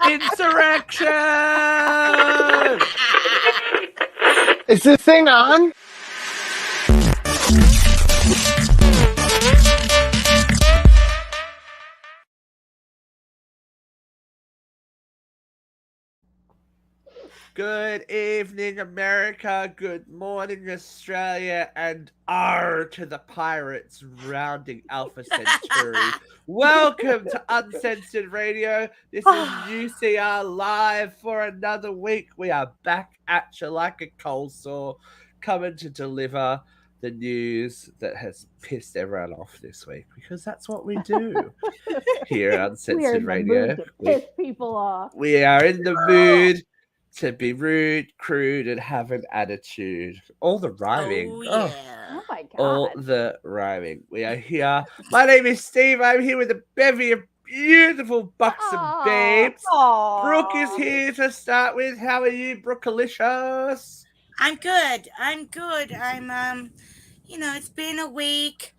Insurrection! Is this thing on? Good evening, America. Good morning, Australia. And R to the pirates rounding Alpha Centauri. Welcome to Uncensored Radio. This is UCR Live for another week. We are back at you like a cold sore, coming to deliver the news that has pissed everyone off this week, because that's what we do here at Uncensored Radio. Piss people off. We are in the mood to be rude, crude, and have an attitude. All the rhyming. Oh, yeah. Oh my god. All the rhyming. We are here. My name is Steve. I'm here with a bevy of beautiful buxom babes. Aww. Brooke is here to start with. How are you, Brookealicious? I'm good. I'm, it's been a week.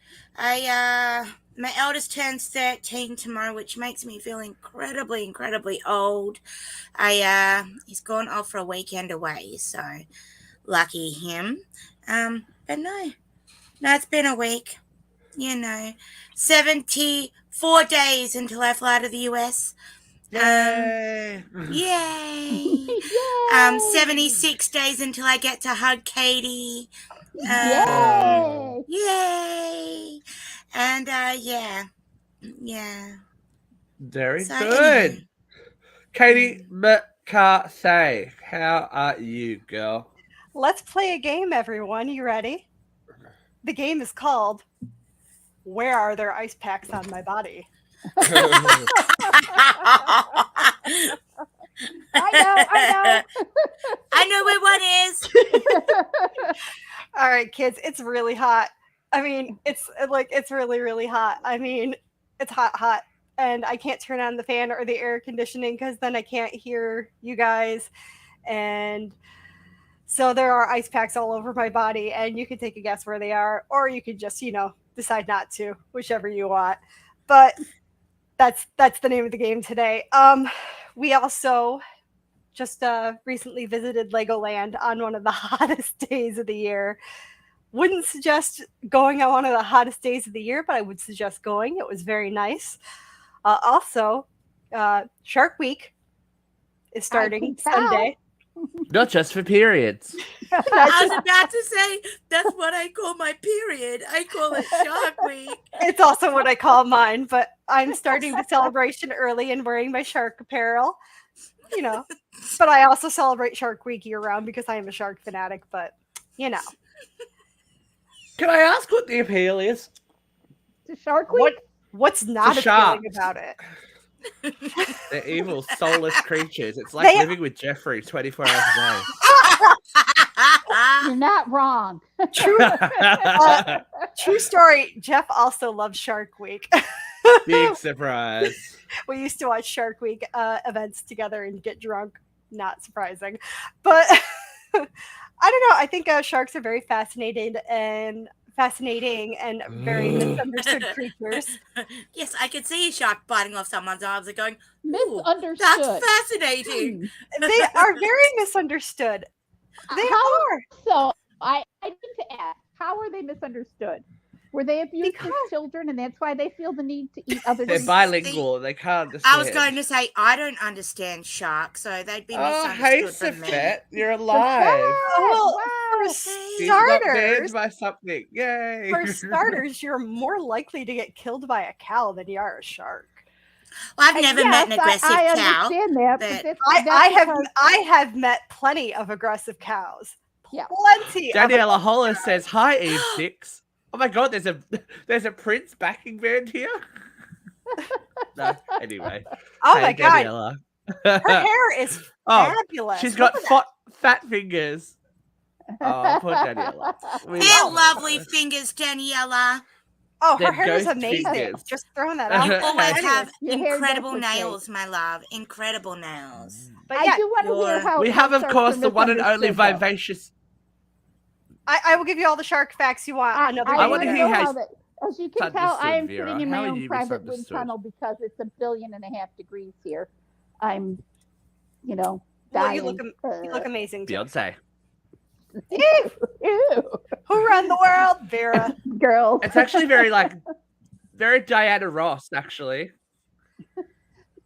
My eldest turns 13 tomorrow, which makes me feel incredibly old. He's gone off for a weekend away, so lucky him. But no, it's been a week. 74 days until I fly to the US. Yay! Yay! 76 days until I get to hug Katie. Yay! Yay! And yeah. Very So, good. anyway. Katie McCarthy, how are you, girl? Let's play a game, everyone. You ready? The game is called Where Are There Ice Packs on My Body? I know. I know where one is. All right, kids, it's really hot. I mean, it's really hot. I mean, it's hot. And I can't turn on the fan or the air conditioning because then I can't hear you guys. And so there are ice packs all over my body, and you can take a guess where they are, or you could just, decide not to, whichever you want. But that's the name of the game today. We also just recently visited Legoland on one of the hottest days of the year. Wouldn't suggest going on one of the hottest days of the year, but I would suggest going. It was very nice. Also, Shark Week is starting Sunday. Not just for periods. I was about to say, that's what I call my period. I call it Shark Week. It's also what I call mine, but I'm starting the celebration early and wearing my shark apparel. But I also celebrate Shark Week year round because I am a shark fanatic, but Can I ask what the appeal is? To Shark Week? What's not To appealing sharks. about it? They're evil, soulless creatures. It's like They- living with Jeffrey 24 hours a You're not wrong. True story. Jeff also loves Shark Week. day. Big surprise. We used to watch Shark Week events together and get drunk. Not surprising. But I don't know. I think sharks are very fascinating and very misunderstood creatures. Yes, I could see a shark biting off someone's arms and going, "Ooh, Misunderstood. that's fascinating." They are very misunderstood. They are. So I need to ask, how are they misunderstood? Were they abused as children, and that's why they feel the need to eat other They're creatures? bilingual. They can't understand. I was going to say, I don't understand sharks, so they'd be Oh, hey, misunderstood from me. Safet, you're alive. Well, Wow. for She's not banned starters, by something. Yay. for starters, you're more likely to get killed by a cow than you are a shark. Well, I've never met an aggressive I cow. understand that, but but I have met plenty of aggressive cows. Yeah. Plenty. Daniela Holler says, "Hi, Eve Six." Oh my God, there's a Prince backing band here. No, anyway. Oh Hey, my God. Daniela. Her hair is Oh, fabulous. she's Look got at that. fat fingers. Oh, poor Daniela. We They're love her. lovely fingers, Daniela. Oh, her They're hair is ghost amazing. fingers. Just throwing that out. You there. always Anyway. have Your hair incredible does look great. nails, my love. Incredible nails. But I yeah, do want to hear you're- how We have, of sharks course, are the one and only misunderstood, though. vivacious. I will give you all the shark facts you want. Another I day. wanna wanna hear know how how that. As you can tell, misunderstood, I am Vera. sitting in How my are own you private wind misunderstood? tunnel because it's 1.5 billion degrees here. I'm, Well, dying. you look amazing too. Beyonce. Ew. Who run the world, Vera? Girls. It's actually very very Diana Ross, actually.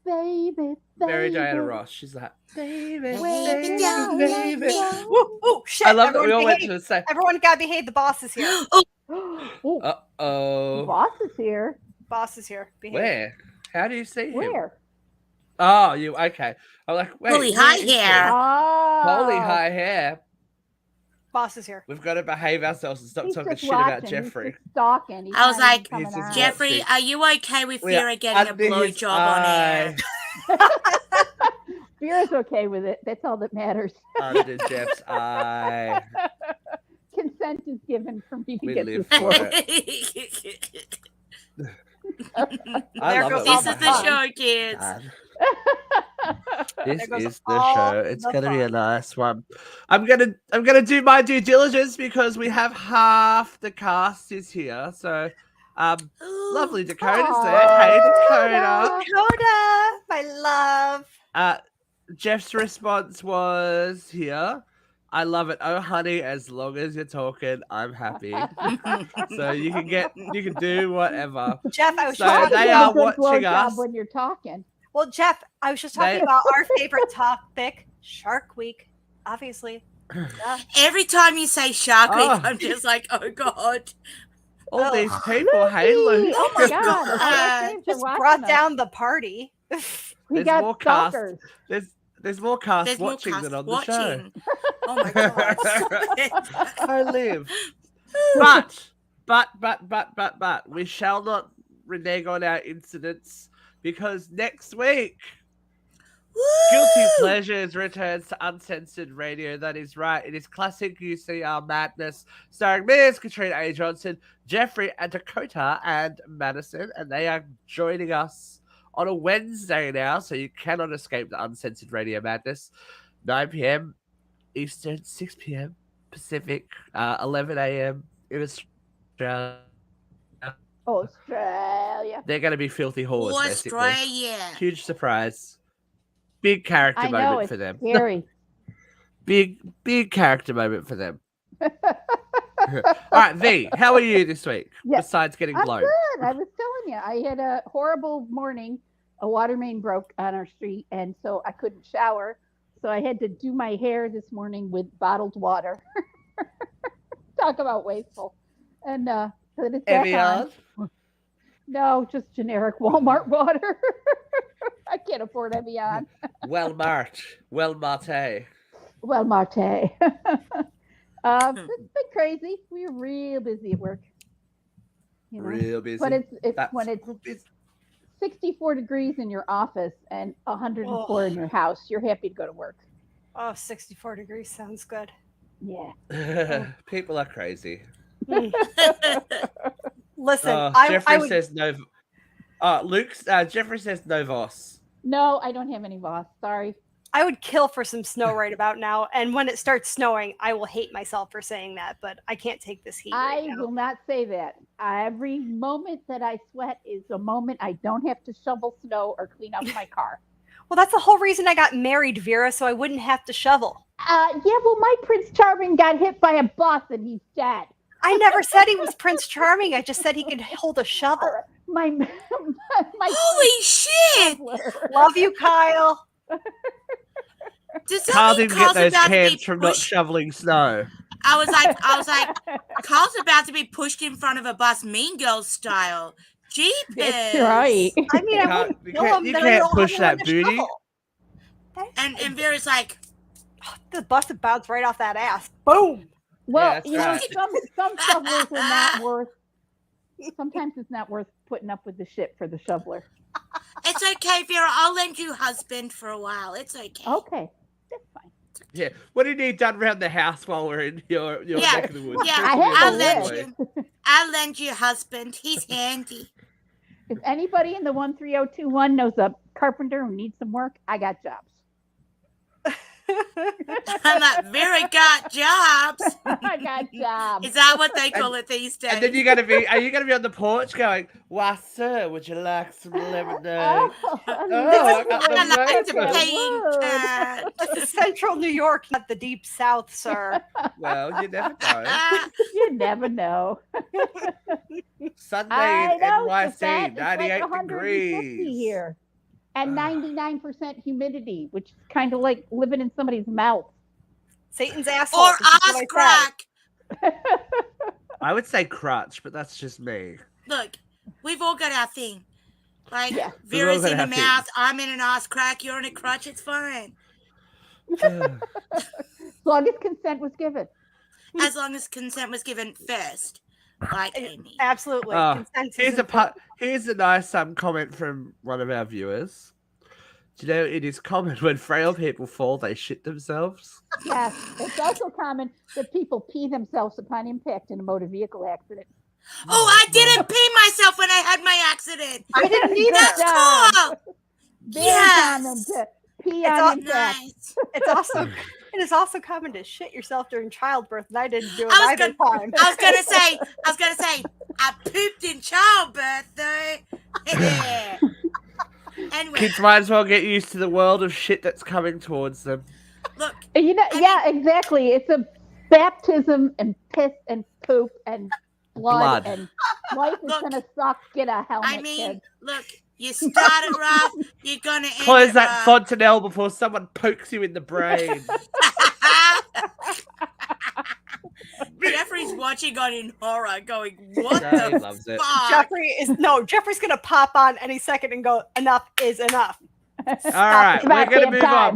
Baby, Very baby. Diana Ross. She's like, baby, Baby, baby, baby. Woo, shit. I love that we everyone all went behave. to the same. Everyone gotta behave. The boss is here. Ooh, Uh-oh. boss is here. Boss is here. Behave. Where? How do you see him? Where? Oh, you okay. I'm like, wait. Holy where high is he? hair. Oh. Holy high hair. Boss is here. We've got to behave ourselves and stop He's talking just shit about watching. Jeffrey. He's just stalking. He's I was not even like, coming He's just on. Jeffrey, watching. are you okay with We are Vera getting a under his blowjob on air? eye. Vera's okay with it. That's all that matters. Under Jeff's eye. Consent is given for me to We get live this for work. it. I There love goes it. This when is that the happens. show, kids. God. There This goes is the all show. It's the gonna be a fun. nice one. I'm gonna do my due diligence because we have half the cast is here. So lovely Dakota's there. Hey Dakota. Dakota, my love. Jeff's response was here. I love it. Oh honey, as long as you're talking, I'm happy. So you can do whatever. Jeff, I was So just Hard to talking they get are a good watching blowjob us. when you're talking. Well, Jeff, I was just talking They- about our favorite topic, Shark Week, obviously. Yeah. Every time you say Shark Week, Oh. I'm just like, oh god. All Oh. these people, hey Lucy! Luke. Oh my God! God. Our faves are Just watching brought us. down the party. We There's got more cast. stalkers. There's more cast There's more watching cast than on the show. watching. Oh my god. Stop it. I live. But we shall not renege on our incidents because next week Guilty Woo! Pleasures returns to Uncensored Radio. That is right. It is classic UCR madness, starring Ms. Katrina A. Johnson, Jeffrey and Dakota and Madison, and they are joining us on a Wednesday now, so you cannot escape the Uncensored Radio madness. 9 p.m. Eastern, 6 p.m. Pacific, 11 a.m. in Australia. Australia. They're going to be filthy whores, basically. Australia. Huge surprise. Big character I know, moment it's for them. scary. Big character moment for them. All right, V, how are you this week? Yes, Besides getting I'm blown. good. I was telling you, I had a horrible morning. A water main broke on our street, and so I couldn't shower. So I had to do my hair this morning with bottled water. Talk about wasteful. And put it back Evian? on. No, just generic Walmart water. I can't afford Evian. Well Marte. Well Marte. Well, Marte. It's been crazy. We were real busy at work. You know? Real busy. But it's That's when it's 64 degrees in your office and 104 in your house, you're happy to go to work. Oh, 64 degrees sounds good. Yeah. People are crazy. Listen, Jeffrey I would, says no. Jeffrey says no Voss. No, I don't have any boss. Sorry. I would kill for some snow right about now. And when it starts snowing, I will hate myself for saying that, but I can't take this heat right I now. will not say that. Every moment that I sweat is a moment I don't have to shovel snow or clean up my car. Well, that's the whole reason I got married, Vera, so I wouldn't have to shovel. Yeah, well, my Prince Charming got hit by a bus and he's dead. I never said he was Prince Charming. I just said he could hold a shovel. My Holy shit! Love you, Kyle. Does Carl that mean didn't get Carl's those about to hands be from not pushed? shoveling snow. I was like, Carl's about to be pushed in front of a bus, Mean Girls style. Jeepers! That's right. I mean, I Can't- wouldn't you kill can't- him. you Then I can't don't push have anyone that to booty. shovel. And Vera's like, The bus would bounce right off that ass. Boom. Well, that's you know, right. some shovelers are not worth. Sometimes it's not worth putting up with the shit for the shoveler. it's okay, Vera. I'll lend you husband for a while. It's okay. Okay, that's fine. Yeah. What do you need done around the house while we're in your Yeah, neck of the woods? Yeah, I have I'll a lend list. you. I'll lend you husband. He's handy. If anybody in the 13021 knows a carpenter who needs some work, I got jobs. I'm like, Vera got jobs. I got jobs. Is that what they call it these days? And then are you gonna be on the porch going, "Why, sir, would you like some lemonade?" Oh, I got the I like to flavor. paint. This is Central New York, not the Deep South, sir. Well, you never know. You never know. Sunday I in know, NYC, Stefan, it's 98 like 150 degrees. here. And 99% humidity, which is kind of like living in somebody's mouth. Satan's asshole. Or this is what I ass said. crack. I would say crutch, but that's just me. Look, we've all got our thing. Like, Yeah. Vera's We've all in got a our mouth, things. I'm in an ass crack, you're in a crutch, it's fine. As long as consent was given. As long as consent was given first. Like Amy. Absolutely. Oh, Consent here's is here's a nice comment from one of our viewers. Do you know it is common when frail people fall, they shit themselves? Yes. It's also common that people pee themselves upon impact in a motor vehicle accident. Oh, I didn't pee myself when I had my accident. I didn't need Good that. job. Cool. Very common Yes. to pee It's on all impact. Nice. It is also common to shit yourself during childbirth, and I didn't do it I was either time. I was gonna say, I pooped in childbirth though. Anyway, Kids might as well get used to the world of shit that's coming towards them. look, You know, I yeah, exactly. It's a baptism and piss and poop and blood. And life is Look, gonna suck. Get a helmet, I mean, kid. look, you start it rough, you're gonna end Close it that rough. fontanelle before someone pokes you in the brain. Jeffrey's watching on in horror, going, "What No, he the loves it. fuck?" Jeffrey's gonna pop on any second and go, enough is enough. All right, It's we're about gonna damn move on. time.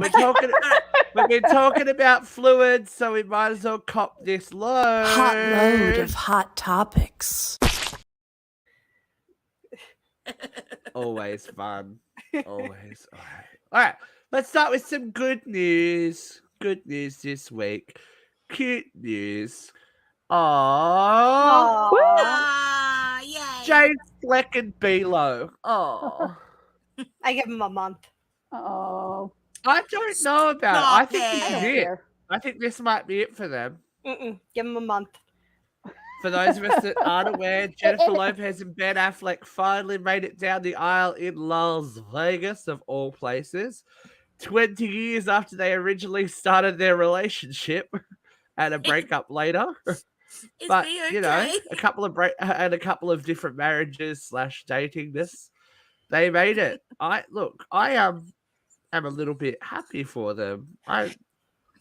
We've been talking about fluids, so we might as well cop this load. Hot load of hot topics. Always fun. Always. All right. Let's start with some good news. Good news this week. Cute news. Aww. Ah, yay. Jane Fleck and Below. Aww. I give him a month. Oh, I don't know about it. I think Stop this I is don't it. it. care. I think this might be it for them. Give him a month. For those of us that aren't aware, Jennifer Lopez and Ben Affleck finally made it down the aisle in Las Vegas, of all places, 20 years after they originally started their relationship and a breakup later. Is But, he okay? you know, a couple of different marriages / datingness, they made it. I am a little bit happy for them.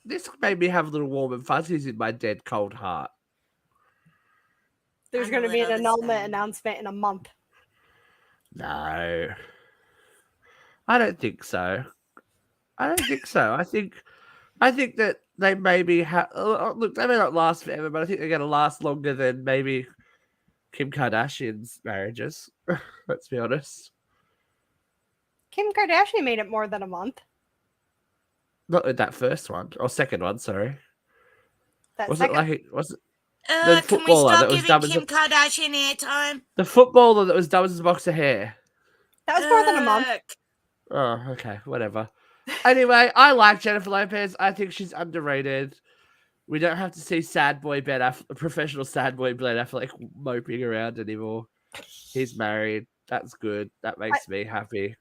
This made me have little warm and fuzzies in my dead cold heart. There's I'm going a to be an little the annulment same. announcement in a month. No, I don't think so. I think that they maybe look. They may not last forever, but I think they're going to last longer than maybe Kim Kardashian's marriages. Let's be honest. Kim Kardashian made it more than a month. Not with that first one or second one. Sorry, That was second, it like was it the Can we footballer stop that was giving dumb as Kim Kardashian airtime? the footballer that was dumb as a box of hair? that was more than a month. Look, Oh, okay, whatever. Anyway, I like Jennifer Lopez. I think she's underrated. We don't have to see professional sad boy Ben Affleck moping around anymore. He's married. That's good. That makes me happy.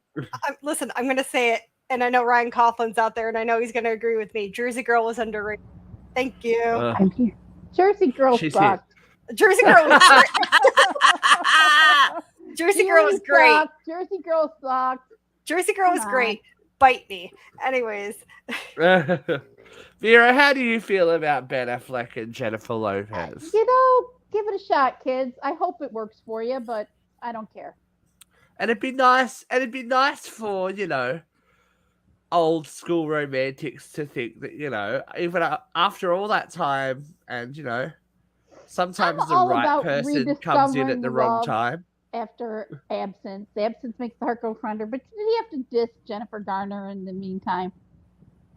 Listen, I'm going to say it, and I know Ryan Coughlin's out there, and I know he's going to agree with me. Jersey Girl was underrated. Thank you. I'm here. Jersey Girl She's sucked. Jersey Girl was great. Jersey Girl was great. Sucked. Jersey Girl sucked. Jersey Girl was Come on. great. Bite me. Anyways, Vera, how do you feel about Ben Affleck and Jennifer Lopez? You know, give it a shot, kids. I hope it works for you, but I don't care. And it'd be nice. And it'd be nice for, old school romantics to think that, even after all that time and, sometimes I'm the all right about person comes in at the wrong rediscovering time. After absence. Absence makes the heart go fonder. But did he have to diss Jennifer Garner in the meantime?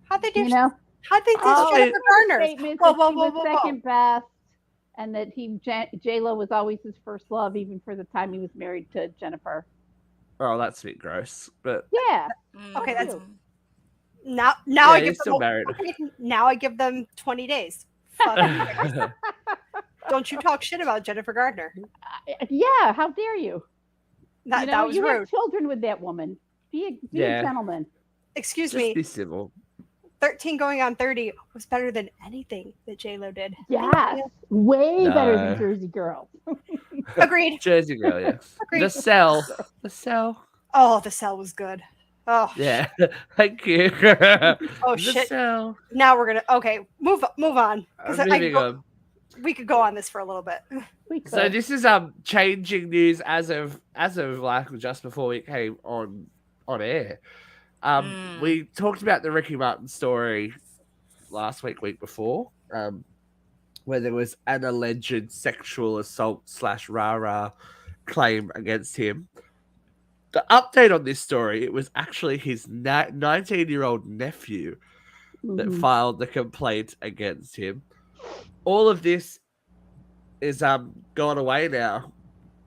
how'd they do? You know? How'd they do Oh, Jennifer Garner? Statements Whoa, that whoa, she whoa, was whoa, whoa. second best, and that J-Lo was always his first love, even for the time he was married to Jennifer. Oh, that's a bit gross. But Yeah. Okay, that's- Now Yeah, I you're give still them married. okay, now I give them 20 days. Fuck you guys. Don't you talk shit about Jennifer Gardner. Yeah, how dare you? That was you rude. have children with that woman. Be a Yeah. gentleman. Excuse Just me. be civil. 13 going on 30 was better than anything that J-Lo did. Yes, way better than No. Jersey Girl. Agreed. Jersey Girl, yeah. Agreed. The Cell. The Cell. Oh, The Cell was good. Oh, Yeah. Thank you. Oh, The shit. Cell. Now we're gonna move on because Moving on. we could go on this for a little bit. We could. So this is changing news as of like just before we came on air. We talked about the Ricky Martin story last week before, where there was an alleged sexual assault / rah-rah claim against him. The update on this story, it was actually his 19-year-old nephew that filed the complaint against him. All of this is gone away now.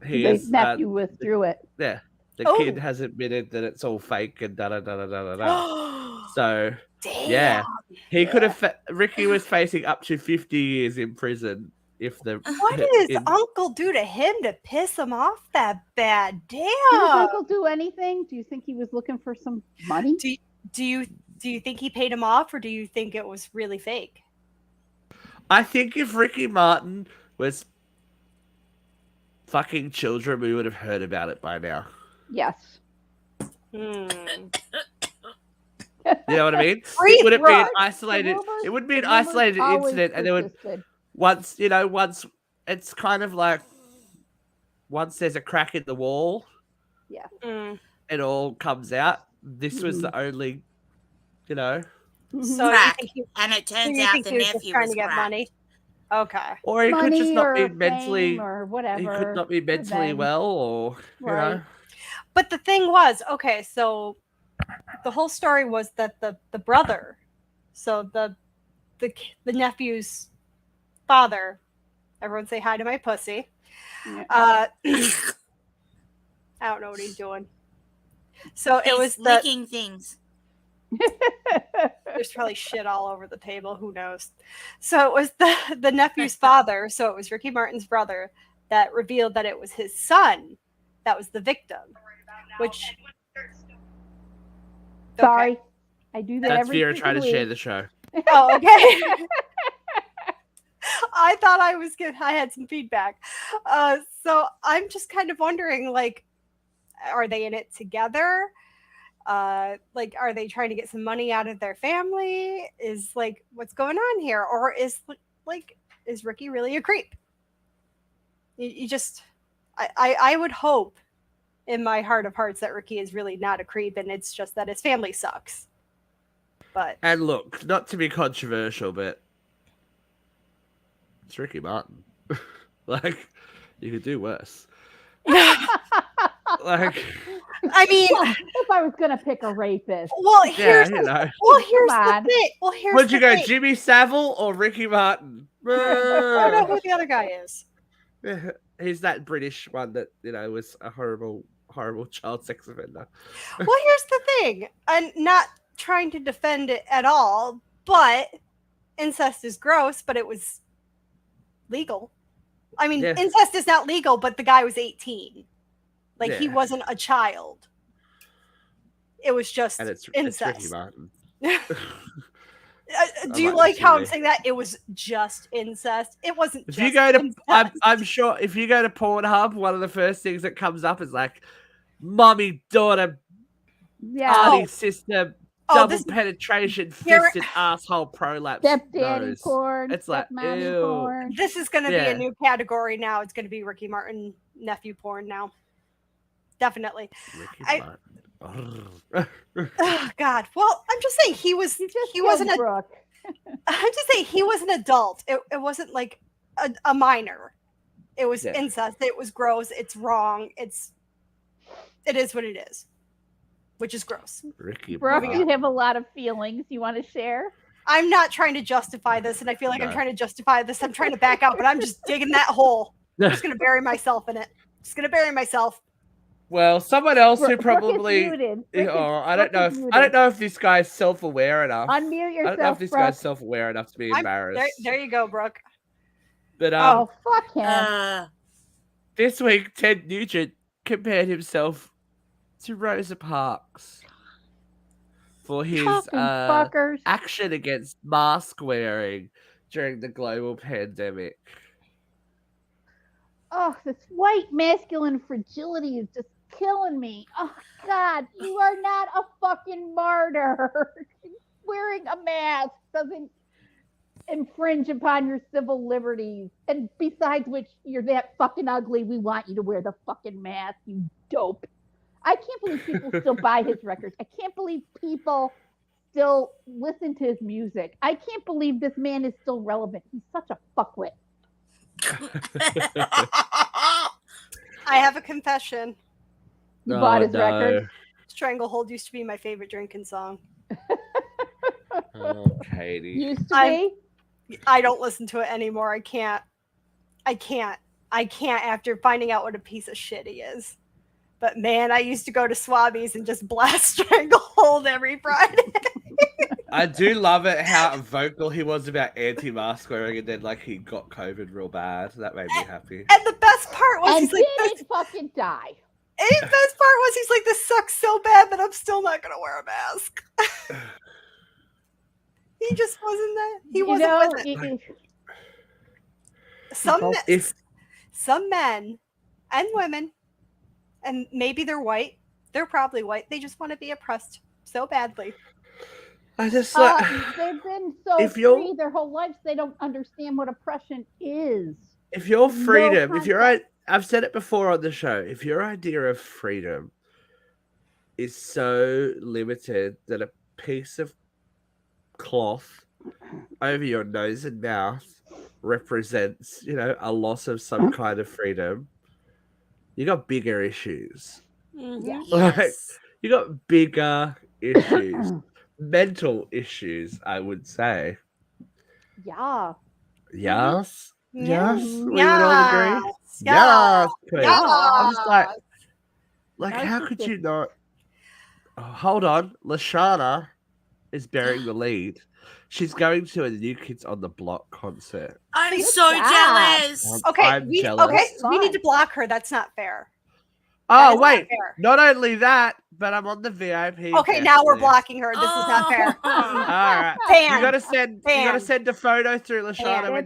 His nephew withdrew it. Yeah. The kid has admitted that it's all fake and da-da-da-da-da-da. So, Damn. yeah. He could have... Ricky was facing up to 50 years in prison if the... What did his uncle do to him to piss him off that bad? Damn. Did his uncle do anything? Do you think he was looking for some money? Do you think he paid him off, or do you think it was really fake? I think if Ricky Martin was fucking children, we would have heard about it by now. Yes. You know what I mean? Free It wouldn't be an The isolated. rumors- It wouldn't be an the rumors isolated always incident, and there would persisted. once it's kind of like once there's a crack in the wall, Yeah. it all comes out. This was the only, So Crack. you think he, And it so turns you out think the he was just nephew trying was to get cracked. money? Okay. or he could Money just not or be fame mentally. or whatever. He could not be mentally revenge. well, or you Right. know. But the thing was, okay, so the whole story was that the brother, so the nephew's father, everyone say hi to my pussy. Yeah. I don't know what he's doing. So it was He's the licking things. there's probably shit all over the table, who knows. So it was the nephew's father, so it was Ricky Martin's brother, that revealed that it was his son that was the victim, which Sorry. I do that That's every Vera trying to freaking share week. the show. Oh, okay. I thought I had some feedback. So I'm just kind of wondering, like, are they in it together? Like, are they trying to get some money out of their family? Is like, what's going on here? Or is Ricky really a creep? You just, I would hope in my heart of hearts that Ricky is really not a creep, and it's just that his family sucks. But And look, not to be controversial, but it's Ricky Martin. Like, you could do worse. Like, I mean, If I was gonna pick a rapist, well, yeah, here's you know. here's Come the on. thing. Well, here's Would you the go, thing. Jimmy Savile or Ricky Martin? I don't know who the other guy is. He's that British one that, you know, was a horrible child sex offender. Well, here's the thing. I'm not trying to defend it at all, but incest is gross, but it was legal. I mean, Yeah. incest is not legal, but the guy was 18. Like, he Yeah. wasn't a child. It was just And it's incest. Ricky Martin. Do you like like how I'm this saying that? It was just incest. It wasn't If just you go to, incest. I'm sure if you go to Pornhub, one of the first things that comes up is like, mommy, daughter, yeah, party sister, Oh, double this- penetration, Here- fisted asshole prolapse. stepdaddy nose. porn, It's like, stepmommy ew. porn. This is going to be Yeah. a new category now. It's going to be Ricky Martin nephew porn now. Definitely. Ricky I- Martin. Oh, God. Well, I'm just saying he wasn't a. Brooke. I'm just saying he was an adult. It wasn't like a minor. It was Yeah. incest. It was gross. It's wrong. It is what it is, which is gross. Ricky Brooke, Martin. you have a lot of feelings you want to share. I'm not trying to justify this, and I feel like I'm No. trying to justify this. I'm trying to back out, but I'm just digging that hole. I'm just going to bury myself in it. Just going to bury myself. Well, someone else who Brooke is probably. muted. I don't Brooke know. is I don't muted. know if this guy's self-aware enough. Unmute I don't know yourself, if this Brooke. guy's self-aware enough to be embarrassed. There you go, Brooke. But Oh, fuck him. this week Ted Nugent compared himself to Rosa Parks for his Fucking fuckers. action against mask wearing during the global pandemic. Oh, this white masculine fragility is just killing me. Oh, God, you are not a fucking martyr. Wearing a mask doesn't infringe upon your civil liberties. And besides which, you're that fucking ugly. We want you to wear the fucking mask, you dope. I can't believe people still buy his records. I can't believe people still listen to his music. I can't believe this man is still relevant. He's such a fuckwit. I have a confession. You bought his record? Stranglehold used to be my favorite drinking song. Oh, Katie. Used to be? I don't listen to it anymore. I can't after finding out what a piece of shit he is. But man, I used to go to Swabbies and just blast Stranglehold every Friday. I do love it how vocal he was about anti-mask wearing, and then like he got COVID real bad. That made me happy. And the best part was And he's like, didn't fucking die. and the best part was he's like, this sucks so bad, but I'm still not gonna wear a mask. He just wasn't that. He wasn't with it. Some men and women, and maybe they're white. They're probably white. They just want to be oppressed so badly. I just they've been so free their whole lives, they don't understand what oppression is. If your freedom, I've said it before on the show, if your idea of freedom is so limited that a piece of cloth over your nose and mouth represents, a loss of some kind of freedom, you got bigger issues. Yeah. Like, you got bigger issues. Mental issues, I would say. Yeah. Yes? Yes? We would Yes. all agree? Yes. Yes, Queen. Yes. I'm just like, how could you not? Oh, hold on. Lashana is bearing the lead. She's going to a New Kids on the Block concert. I'm so jealous. Okay, I'm jealous. we need to block her. That's not fair. Oh, wait. Not only that, but I'm on the VIP. Okay, now we're blocking her. This is not fair. All right. Ban. You gotta send a photo through Lashana when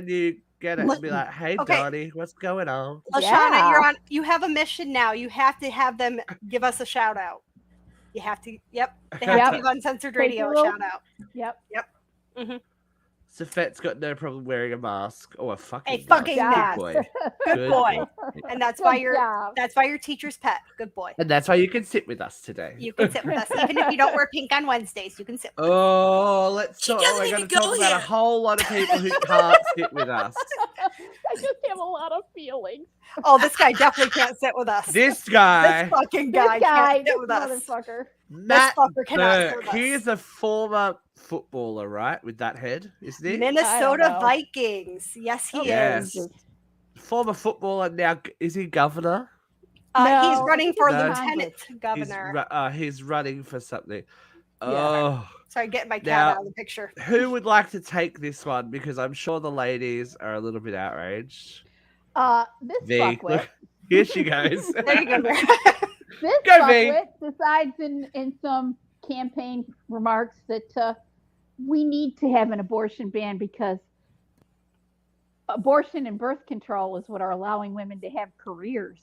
you get it and be like, hey Donnie, what's going on? Lashana, you have a mission now. You have to have them give us a shout out. You have to they have to give Uncensored Radio a shout out. Yep. Mm-hmm. Safet's got no problem wearing a mask or a fucking mask. boy. Good boy. And that's why you're teacher's pet. Good boy. And that's why you can sit with us today. You can sit with us. Even if you don't wear pink on Wednesdays, you can sit with us. Oh, let's talk. We're going to talk about a whole lot of people who can't sit with us. I just have a lot of feelings. Oh, this guy definitely can't sit with us. This guy. This fucking guy can't sit with us. Motherfucker. Matt Burke. He is a former footballer, right? With that head, isn't he? Minnesota Vikings. Yes, he is. Former footballer. Now, is he governor? No, he's running for lieutenant governor. He's running for something. Yeah. Oh. Sorry, getting my cat out of the picture. Who would like to take this one? Because I'm sure the ladies are a little bit outraged. This fuckwit. Here she goes. There you go. This fuckwit decides in some campaign remarks that we need to have an abortion ban because abortion and birth control is what are allowing women to have careers.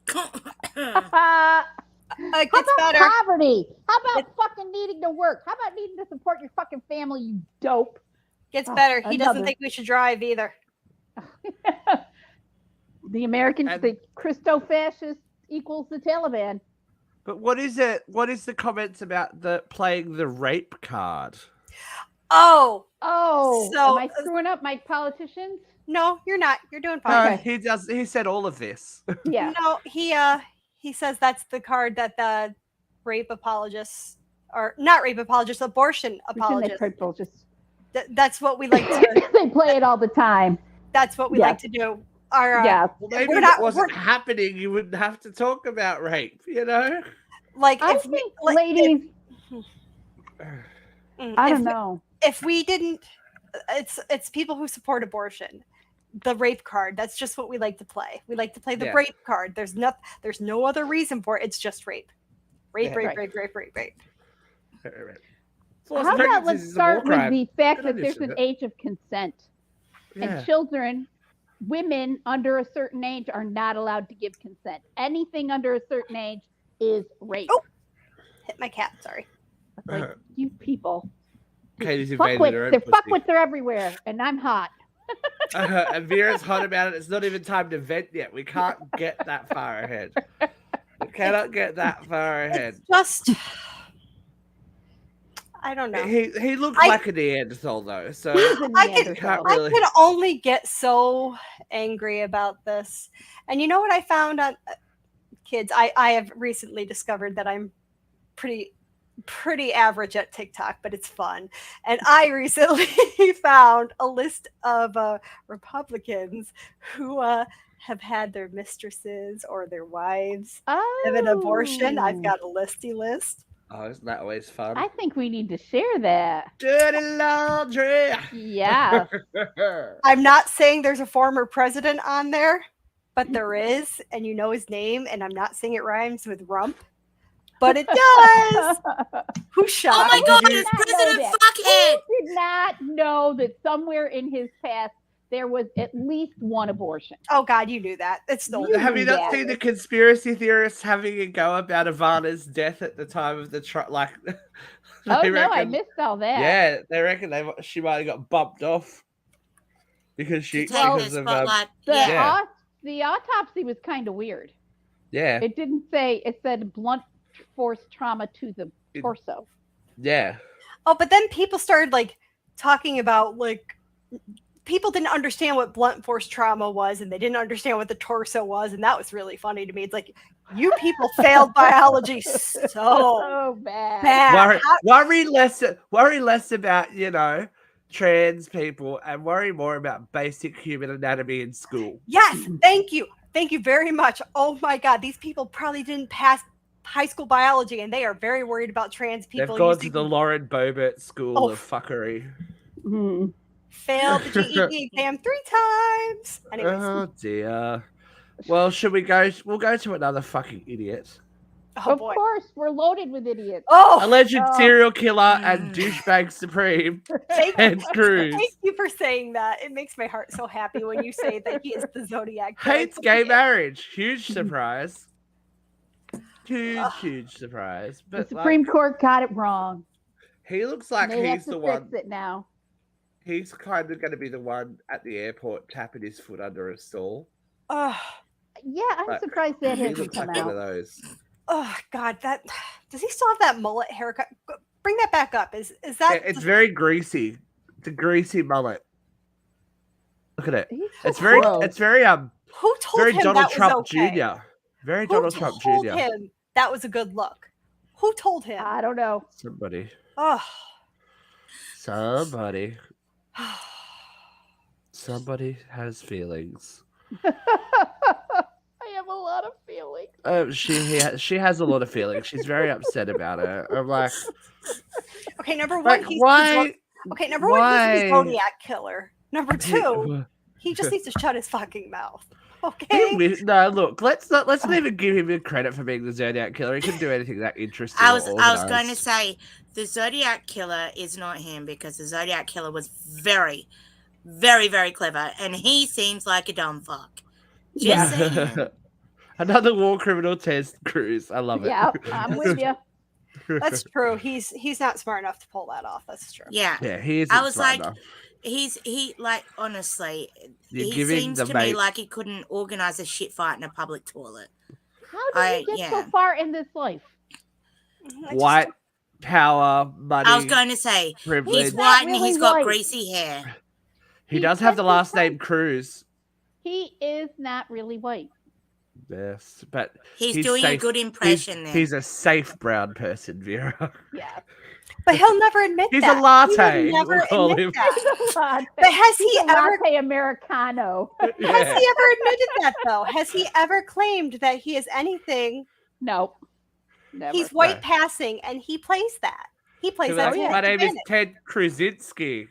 How about poverty? How about fucking needing to work? How about needing to support your fucking family, you dope? Gets better. He doesn't think we should drive either. The Christo-fascist equals the Taliban. But what is it? What is the comments about playing the rape card? Oh, so am I screwing up my politicians? No, you're not. You're doing fine. No, he said all of this. Yeah. No, he says that's the card that the rape apologists, or not rape apologists, abortion apologists. That's what we like to. They play it all the time. That's what we like to do. are Yeah. Well, maybe we're if not- it wasn't we're- happening, you wouldn't have to talk about rape, you know? like I if we think, like, ladies, I if don't we- know. if we didn't, it's people who support abortion. The rape card. That's just what we like to play. We like to play the Yeah. rape card. There's no other reason for it. It's just rape. Rape, Yeah. rape, Right. rape, rape, rape, rape. Forced How about pregnancies let's is a war start with crime. the fact Good that on you, there's an Susan. age of consent, Yeah. and children, women under a certain age are not allowed to give consent. Anything under a certain age is rape. Oh. Hit my cat. Sorry. Like, you people. Katie's invaded her own They're pussy. fuckwits are everywhere, and I'm hot. And Vera's hot about it. It's not even time to vent yet. We can't get that far ahead. We cannot get that far ahead. It's just, I don't know. He looks I- like a Neanderthal though, so He's a I can- Neanderthal. really- I can only get so angry about this. And you know what I found on kids? I have recently discovered that I'm pretty average at TikTok, but it's fun. And I recently found a list of Republicans who have had their mistresses or their wives have an abortion. I've got a listy list. Oh, isn't that always fun? I think we need to share that. Dirty laundry. Yeah. I'm not saying there's a former president on there, but there is, and you know his name, and I'm not saying it rhymes with rump, but it does. Who's shocked? Oh my God, did it's not know President that. Fuckhead. Who did not know that somewhere in his past there was at least one abortion? Oh God, you knew that. It's the You Have you knew not that. seen the conspiracy theorists having a go about Ivana's death at the time of the trial? Like, Oh they no, I reckon- missed all that. Yeah, they reckon she might have got bumped off because To take the because of spotlight. The, Yeah. Yeah. the autopsy was kind of weird. yeah, It didn't say, it said blunt force trauma to the torso. yeah. Oh, but then people started like talking about like people didn't understand what blunt force trauma was, and they didn't understand what the torso was, and that was really funny to me. It's like you people failed biology so So bad. bad. Worry less about trans people and worry more about basic human anatomy in school. Yes, thank you very much. Oh my God, these people probably didn't pass high school biology, and they are very worried about trans people. They've gone to using- the Lauren Boebert School Oh. of Fuckery. Mhm. failed the GED exam 3 times. Anyways, Oh dear. Well, should we go? We'll go to another fucking idiot. oh Of boy. course, we're loaded with idiots. Oh, Alleged Oh. serial killer and douchebag supreme, thank Ted Cruz. Thank you for saying that. It makes my heart so happy when you say that he is the Zodiac killer. Hates gay marriage. Huge surprise. Huge surprise. The But Supreme like, Court got it wrong. he looks like They have he's to the fix one. it now. He's kind of going to be the one at the airport tapping his foot under a stall. Oh, Yeah, I'm Like, surprised that He hasn't looks come like one of out. those. oh God, that does he still have that mullet haircut? Bring that back up. Is that It's very greasy. It's a greasy mullet. Look at it. He's It's so very. gross. It's very who told very him Donald that Trump was okay? Jr. Very Who Donald Trump told Jr. him that was a good look? Who told him? I don't know. Somebody. Oh. Somebody has feelings. I have a lot of feelings. She has a lot of feelings. She's very upset about it. I'm like, Okay, number one, like he's why? okay. Number one, he's the why- Zodiac killer. Number two, he just needs to shut his fucking mouth. Okay. No, look. Let's not even give him the credit for being the Zodiac killer. He couldn't do anything that interesting. I or was going to organised. say the Zodiac killer is not him, because the Zodiac killer was very, very, very clever, and he seems like a dumb fuck. Just saying. Another war criminal Ted Cruz. I love it. Yeah, I'm with you. That's true. He's not smart enough to pull that off. That's true. Yeah. Yeah, he is. I was like, he like, honestly, You're he giving seems the to mate- me like he couldn't organize a shit fight in a public toilet. How did you get so far in this life? white power, money. I was going to say, privilege. he's white and really he's got white. greasy hair. He He does have the doesn't last like- name Cruz. He is not really white. Yes, but He's doing a safe. good impression there. He's a safe brown person, Vera. Yeah. But he'll never admit He's that. a latte, He will never we'll call admit him. that. But has He's he a ever latte Americano. has he ever admitted that though? Has he ever claimed that he is anything? No, never. He's white No. passing, and he plays that. He plays that. to My his name is advantage. Ted Krasinski.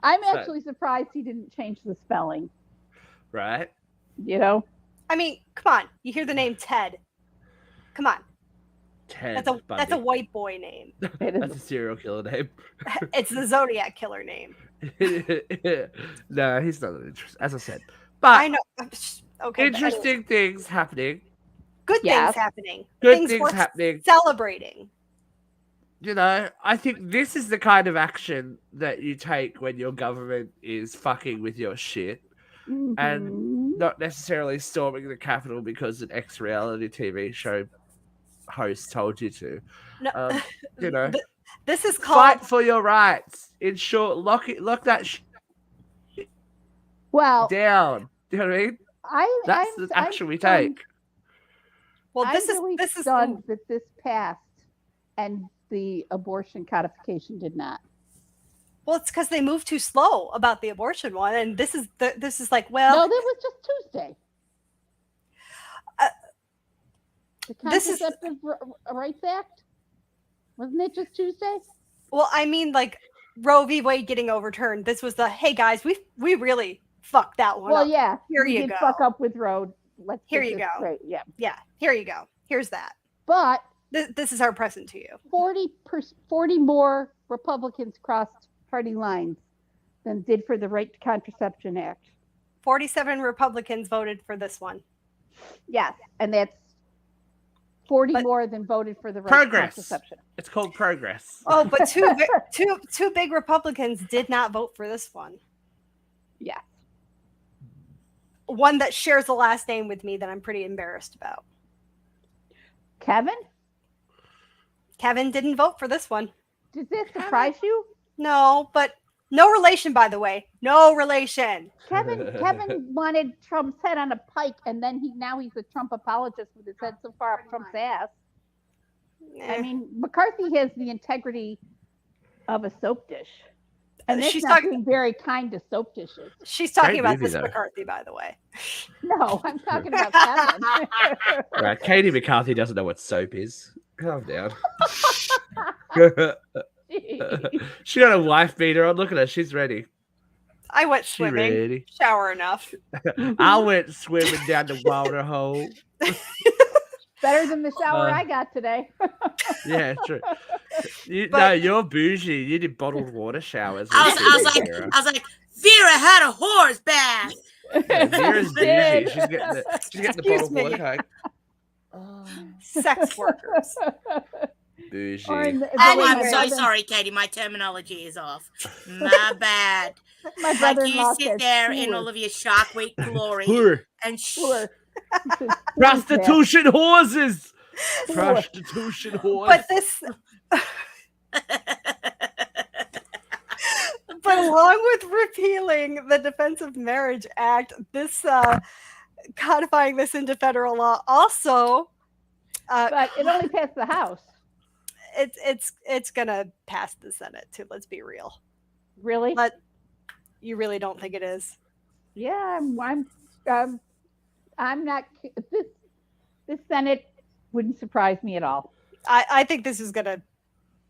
I'm So- actually surprised he didn't change the spelling. Right? You know, I mean, come on. You hear the name Ted. Come on. Ted That's a Bundy. white boy name. That's a serial killer name. It's the Zodiac killer name. No, he's not an interest. As I said, but I know. Okay. but interesting things happening. good Yeah. things happening. Good things things worth happening. Celebrating. You know, I think this is the kind of action that you take when your government is fucking with your shit, Mhm. not necessarily storming the Capitol because an ex-reality TV show host told you to. No, You know, this is called. fight for your rights. In short, lock that shit Well, down. You know what I mean? That's I'm, the action we stunned- take. Well, I'm this really is stunned that this passed and the abortion codification did not. well, it's because they moved too slow about the abortion one, and this is like No, well, that was just Tuesday. The this is- Contraceptive Rights Act, wasn't it just Tuesday? well, I mean, like Roe v. Wade getting overturned. This was the hey guys, we really fucked that one Well, up. yeah, Here we you did go. fuck up with road. Let's Here get you this go. straight. Yeah, Yeah, here you go. Here's that. but This is our present to you. 40 more Republicans crossed party lines than did for the Right to Contraception Act. 47 Republicans voted for this one. Yes, and that's 40 But- more than voted for the right Progress. to contraception. It's called progress. Oh, but two big Republicans did not vote for this one. Yes. One that shares the last name with me that I'm pretty embarrassed about. Kevin, Kevin didn't vote for this one. does this surprise you? No, but no relation, by the way. No relation. Kevin wanted Trump's head on a pike, and then now he's a Trump apologist with his head so far up Trump's ass. I Eh. mean, McCarthy has the integrity of a soap dish, and that's She's not talking- being very kind to soap dishes. She's talking Great about movie, this though. McCarthy, by the way. No, I'm talking about Kevin. Right, Katie McCarthy doesn't know what soap is. Calm down. She got a wife beater on. Look at her. She's ready. I went She swimming. ready. Shower enough. I went swimming down the water hole. Better than the shower Uh, I got today. Yeah, true. No, But- you're bougie. You did bottled water showers. I was like, Vera had a horse bath. Yeah, Vera's Did. bougie. She's getting the Excuse bottled water me. cake. Sex workers. Bougie. Or in the way I'm my so brother- sorry, Katie. My terminology is off. My bad. My Like brother-in-law you sit says there in poor, all of your Shark Week glory Poor. and poor. Prostitution horses. Poor. Prostitution horse. But this but along with repealing the Defense of Marriage Act, this codifying this into federal law also But it only passed the House. it's gonna pass the Senate too. Let's be real. Really? But you really don't think it is? Yeah, I'm not. This Senate wouldn't surprise me at all. I think this is gonna.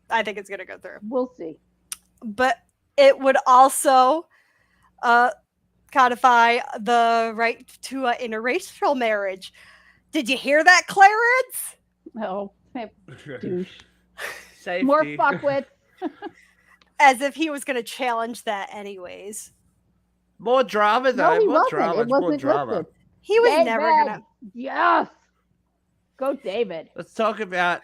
I think it's gonna go through. We'll see. But it would also codify the right to interracial marriage. Did you hear that, Clarence? Oh, douche. Safety. More fuckwits. As if he was going to challenge that anyways. More drama, though. No, he more wasn't. drama. It More wasn't drama. listed. He was David. never going to. Yes. Go, David. Let's talk about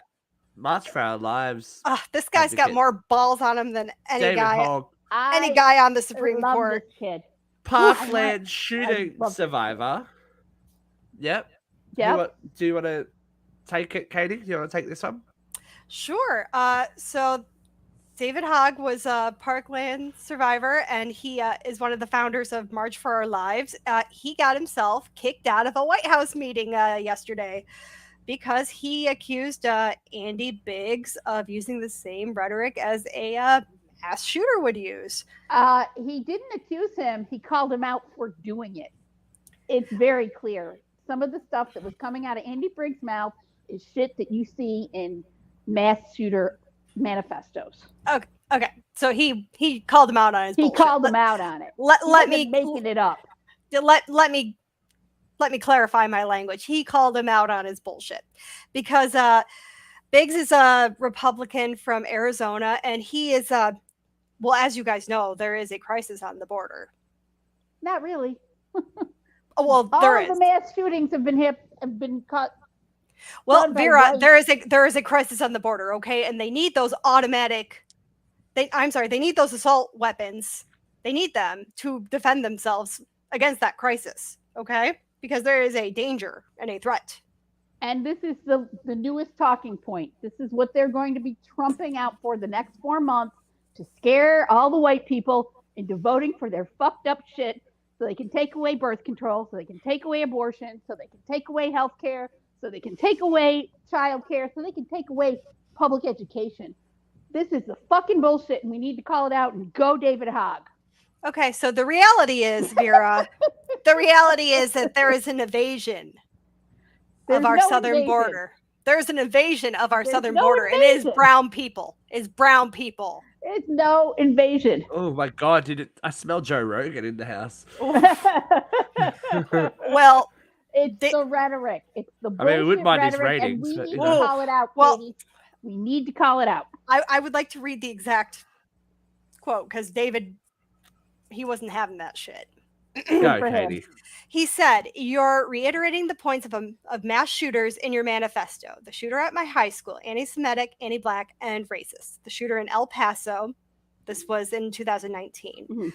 March for Our Lives. This guy's got Advocate. more balls on him than any David guy Hogg, any I guy on the Supreme love Court. this kid. Parkland I shooting love- survivor. Yep. Yep. Do you want to take it, Katie? Do you want to take this one? Sure. So David Hogg was a Parkland survivor, and he is one of the founders of March for Our Lives. He got himself kicked out of a White House meeting yesterday because he accused Andy Biggs of using the same rhetoric as a mass shooter would use. He didn't accuse him. He called him out for doing it. It's very clear. Some of the stuff that was coming out of Andy Briggs' mouth is shit that you see in mass shooter manifestos. Okay. So he called him out on his bullshit. He called him out on it. Let me making it up. Let me clarify my language. He called him out on his bullshit because Biggs is a Republican from Arizona, and he is well, as you guys know, there is a crisis on the border. Not really. Well, all there of is. the mass shootings have been cut. Well, Vera, there is a crisis on the border, okay, and they need those automatic. They need those assault weapons. They need them to defend themselves against that crisis, okay? Because there is a danger and a threat. And this is the newest talking point. This is what they're going to be trumping out for the next 4 months to scare all the white people into voting for their fucked up shit so they can take away birth control, so they can take away abortion, so they can take away health care, so they can take away child care, so they can take away public education. This is the fucking bullshit, and we need to call it out and go David Hogg. Okay, so the reality is, Vera, the reality is that there is an invasion of our southern border. There's an invasion of our southern border, and it is brown people. It's brown people. It's no invasion. Oh my God! I smell Joe Rogan in the house? Well, it's the rhetoric. It's the bullshit. I mean, we wouldn't mind his rhetoric, ratings, and we but, need you to know. call it out, Katie. We need to call it out. I would like to read the exact quote because David, he wasn't having that shit. Go, Katie. He said, "You're reiterating the points of mass shooters in your manifesto. The shooter at my high school, anti-Semitic, anti-Black, and racist. The shooter in El Paso, this was in 2019,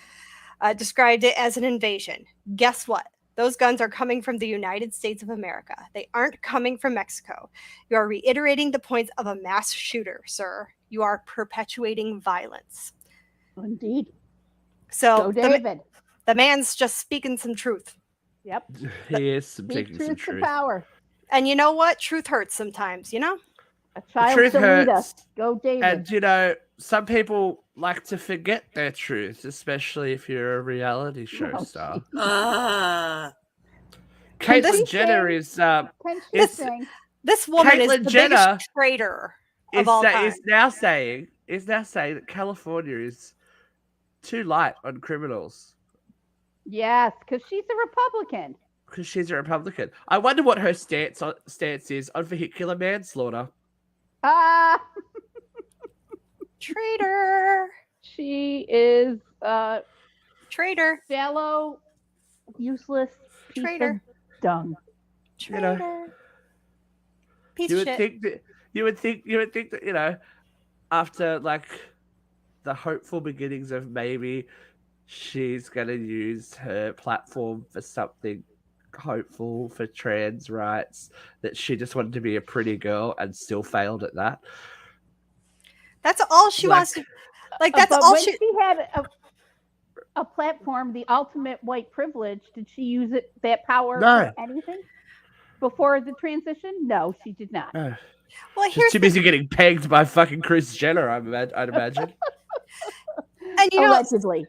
described it as an invasion. Guess what? Those guns are coming from the United States of America. They aren't coming from Mexico. You are reiterating the points of a mass shooter, sir. You are perpetuating violence." Indeed. So go David. The man's just speaking some truth. Yep. He is speaking some truth. To power. And you know what? Truth hurts sometimes, you know? A child truth to lead us. hurts. Go David. And, you know, some people like to forget their truth, especially if you're a reality show star. Caitlyn Jenner is... this woman Caitlyn is the Jenner biggest traitor of all time. is now saying that California is too light on criminals. Yes, because she's a Republican. Because she's a Republican. I wonder what her stance is on vehicular manslaughter. Traitor. She is traitor. Shallow, useless, traitor, dung. Traitor. You know, piece you of would shit. think that, you know, after like the hopeful beginnings of maybe she's gonna use her platform for something hopeful for trans rights, that she just wanted to be a pretty girl and still failed at that. That's all she wants to. Like that's but all when she had a platform, the ultimate white privilege. Did she use that power for anything before the transition? No, she did not. No. Well, she's too busy getting pegged by fucking Kris Jenner, I'd imagine. And you know, allegedly.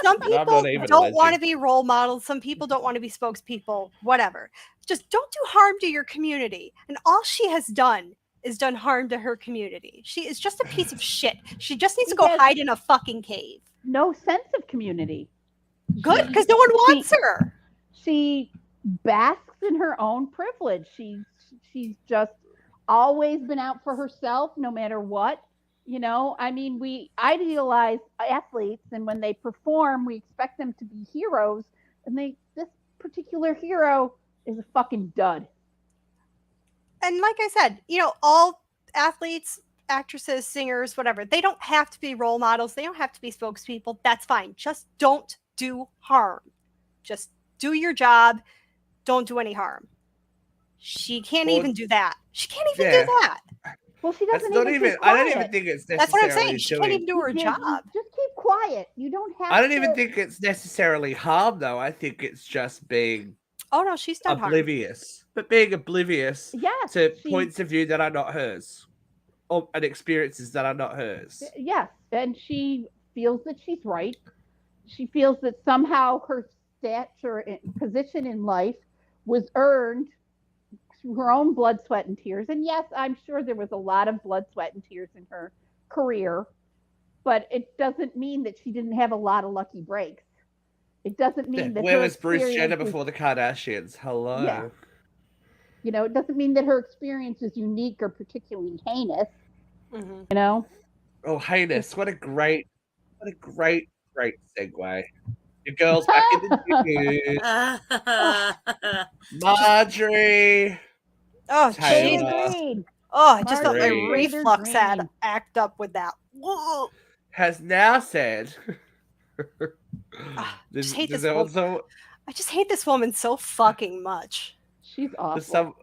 Some people don't want to be role models. Some people don't want to be spokespeople, whatever. Just don't do harm to your community. And all she has done is done harm to her community. She is just a piece of shit. She just needs to go hide in a fucking cave. No sense of community. Good, because no one wants her. She basks in her own privilege. She's just always been out for herself, no matter what. You know, I mean, we idealize athletes, and when they perform, we expect them to be heroes. And this particular hero is a fucking dud. And like I said, you know, all athletes, actresses, singers, whatever, they don't have to be role models. They don't have to be spokespeople. That's fine. Just don't do harm. Just do your job. Don't do any harm. She can't even do that. She can't even do that. Well, she doesn't even. I don't even think it's necessarily. That's what I'm saying. She can't even do her job. Just keep quiet. You don't have. I don't even think it's necessarily harm, though. I think it's just being Oh no, she's done harm. oblivious, but being oblivious Yes, to she- points of view that are not hers, and experiences that are not hers. Yes, and she feels that she's right. She feels that somehow her stature and position in life was earned through her own blood, sweat, and tears. And yes, I'm sure there was a lot of blood, sweat, and tears in her career, but it doesn't mean that she didn't have a lot of lucky breaks. It doesn't mean that Where her was Bruce Jenner experience before the Kardashians? Hello. Yeah. It doesn't mean that her experience is unique or particularly heinous. Mm-hmm. Oh, heinous! What a great segue. Your girl's back in the news. Marjorie. Oh, They Taylor. agreed. Oh, I just felt my Marjorie reflux had Green. act up with that. Whoa. Has now said. Just hate this also I just hate this woman so fucking much. She's awful. some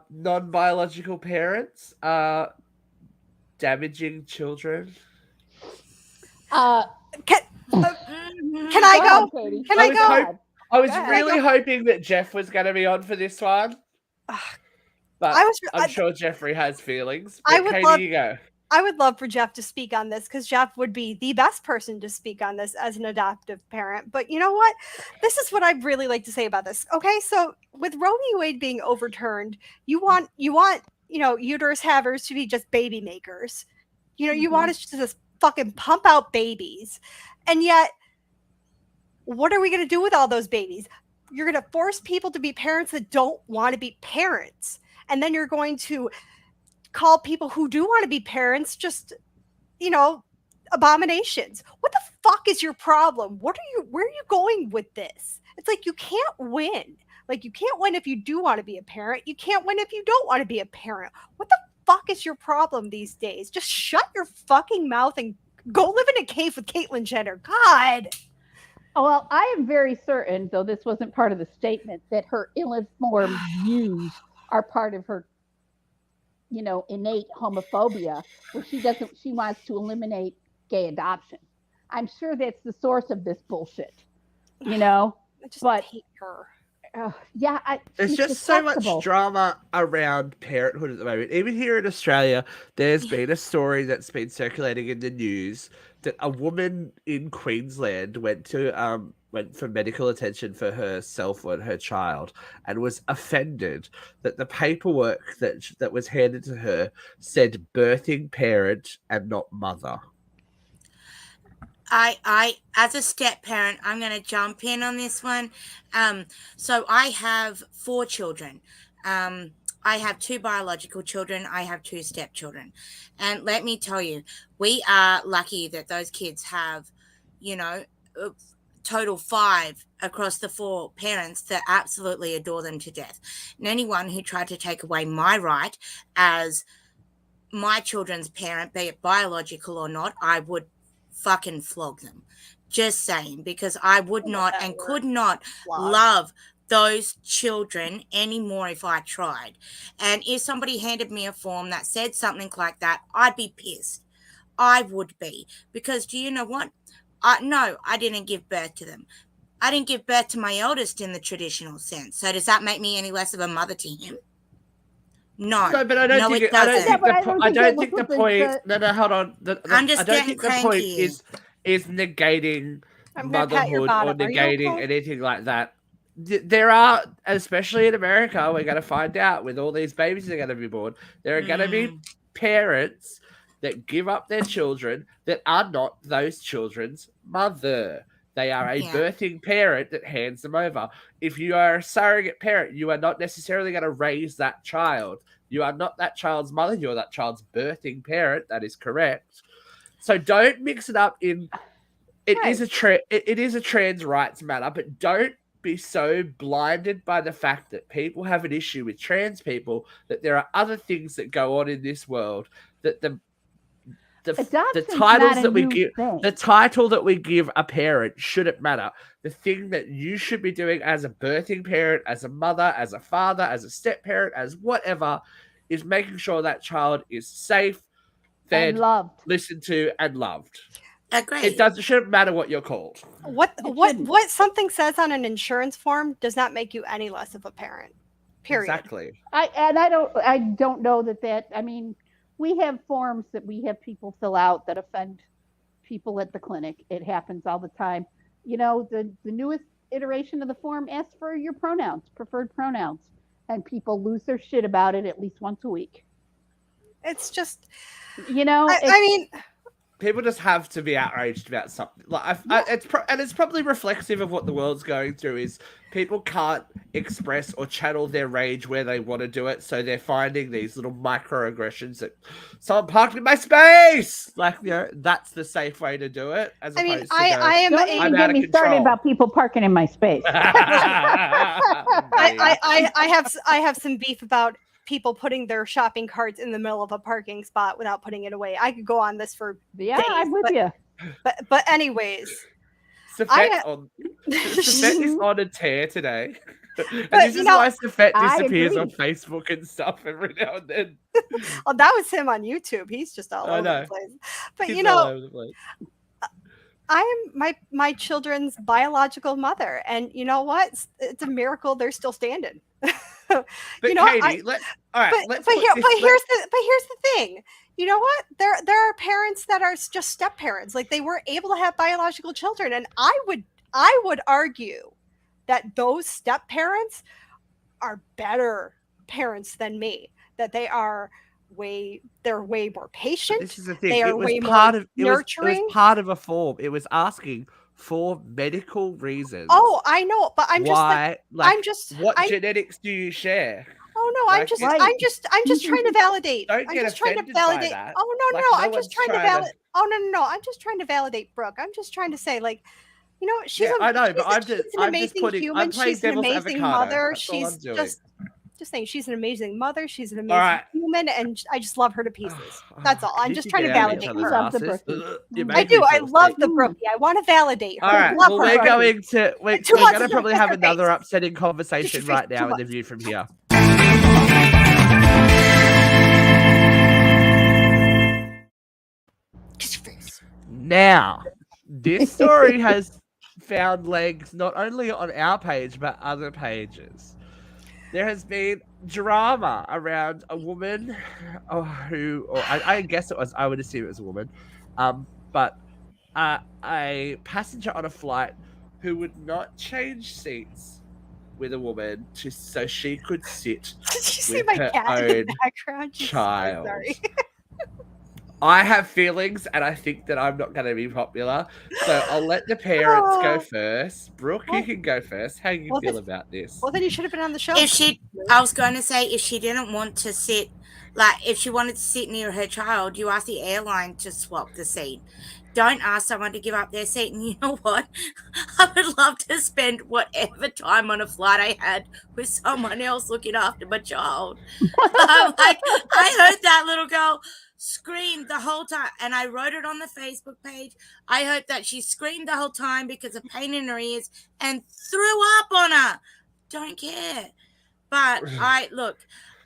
non-biological parents are damaging children. Can Mhm. I go? ahead, Katie. Can I go? I was Go ahead. really hoping that Jeff was going to be on for this one, but I'm sure Jeffrey has feelings. But I would Katie, love- you go. I would love for Jeff to speak on this because Jeff would be the best person to speak on this as an adoptive parent. But you know what? This is what I'd really like to say about this. Okay, so with Roe v. Wade being overturned, you want uterus havers to be just baby makers. You want us to just fucking pump out babies, and yet, what are we going to do with all those babies? You're going to force people to be parents that don't want to be parents, and then you're going to call people who do want to be parents just, abominations. What the fuck is your problem? Where are you going with this? It's like you can't win. Like you can't win if you do want to be a parent. You can't win if you don't want to be a parent. What the fuck is your problem these days? Just shut your fucking mouth and go live in a cave with Caitlyn Jenner. God. Oh, well, I am very certain, though this wasn't part of the statement, that her ill-informed views are part of her innate homophobia, where she wants to eliminate gay adoption. I'm sure that's the source of this bullshit, I just hate her. There's she's just so detestable. much drama around parenthood at the moment. Even here in Australia, there's been a story that's been circulating in the news that a woman in Queensland went for medical attention for herself and her child, and was offended that the paperwork that was handed to her said birthing parent and not mother. I as a step parent, I'm going to jump in on this one. So I have 4 children. I have 2 biological children. I have 2 stepchildren. And let me tell you, we are lucky that those kids have, total 5 across the 4 parents that absolutely adore them to death. And anyone who tried to take away my right as my children's parent, be it biological or not, I would fucking flog them. Just saying, because I would not and could not love those children anymore if I tried. And if somebody handed me a form that said something like that, I'd be pissed. I would be. Because do you know what? No, I didn't give birth to them. I didn't give birth to my eldest in the traditional sense. So does that make me any less of a mother to him? No, but I don't think it doesn't. I don't think the point. No, hold on. I'm just I don't think the point cranky. is negating I'm gonna pat your motherhood or bottom. Are you negating okay? anything like that. There are, especially in America, we're going to find out with all these babies that are going to be born, there are going to be parents that give up their children that are not those children's mother. They are a birthing parent that hands them over. If you are a surrogate parent, you are not necessarily going to raise that child. You are not that child's mother. You are that child's birthing parent. That is correct. So don't mix it up in. It is a trans rights matter, but don't be so blinded by the fact that people have an issue with trans people that there are other things that go on in this world that the titles that we give, the title that we give a parent shouldn't matter. The thing that you should be doing as a birthing parent, as a mother, as a father, as a step parent, as whatever, is making sure that child is safe, fed, and loved, listened to, and loved. Agree. It shouldn't matter what you're called. What something says on an insurance form does not make you any less of a parent. Period. Exactly. I don't know that. I mean, we have forms that we have people fill out that offend people at the clinic. It happens all the time. You know, the newest iteration of the form asks for your pronouns, preferred pronouns, and people lose their shit about it at least once a week. It's just, you know, I mean, people just have to be outraged about something. Like it's probably reflexive of what the world's going through. Is people can't express or channel their rage where they want to do it, so they're finding these little microaggressions that someone parked in my space. Like, you know, that's the safe way to do it. As I mean, opposed to don't even get me started about people parking in my space. I have some beef about people putting their shopping carts in the middle of a parking spot without putting it away. I could go on this for days, I'm with you. But anyways, Safette is on a tear today. And But, this is why Safette I disappears agree. on Facebook and stuff every now and then. oh, that was him on YouTube. He's just all I over know. the place. But He's you all know, over the place. I am my children's biological mother, and you know what? It's a miracle they're still standing. But you know, Katie, let's here's the thing. You know what? There are parents that are just step parents. Like, they weren't able to have biological children, and I would argue that those step parents are better parents than me. That they're way more patient. This is the thing. They are It was way part more of nurturing. It was part of a form. It was asking for medical reasons. Oh, I know, but I'm what genetics do you share? Oh no, I'm just trying to validate. Don't I'm get just trying to offended by validate. that. Oh no, Like, no, no I'm one's just trying to trying to- validate. Oh no, I'm just trying to validate Brooke. I'm just trying to say, like, you know, I know, but she's an I'm amazing just putting. human. I'm playing She's an devil's amazing avocado. mother. That's all She's I'm doing. just saying, she's an amazing mother. She's an All amazing right. human, and I just love her to pieces. That's all. I'm You just can trying to get out of validate each her. other's Love the asses. Brookie. You I make do. me I feel love sick. the Brookie. I want to validate her. All right. Love Well, her, we're Brookie. going to. We're 2 months going to ago, probably shut have your another face. upsetting conversation face, right now 2 in the months. view from here. Kiss your face. Now, this story has found legs not only on our page but other pages. There has been drama around a woman I guess I would assume it was a woman, but a passenger on a flight who would not change seats with a woman so she could sit Did you see with my her cat in the own background? She's so child. sorry. I have feelings, and I think that I'm not going to be popular, so I'll let the parents go first. Brooke, you can go first. How do you feel about this? Well, then you should have been on the show. I was going to say, if she didn't want to sit, like, if she wanted to sit near her child, you ask the airline to swap the seat. Don't ask someone to give up their seat. And you know what? I would love to spend whatever time on a flight I had with someone else looking after my child. I heard that little girl scream the whole time, and I wrote it on the Facebook page. I hope that she screamed the whole time because of pain in her ears and threw up on her. Don't care. But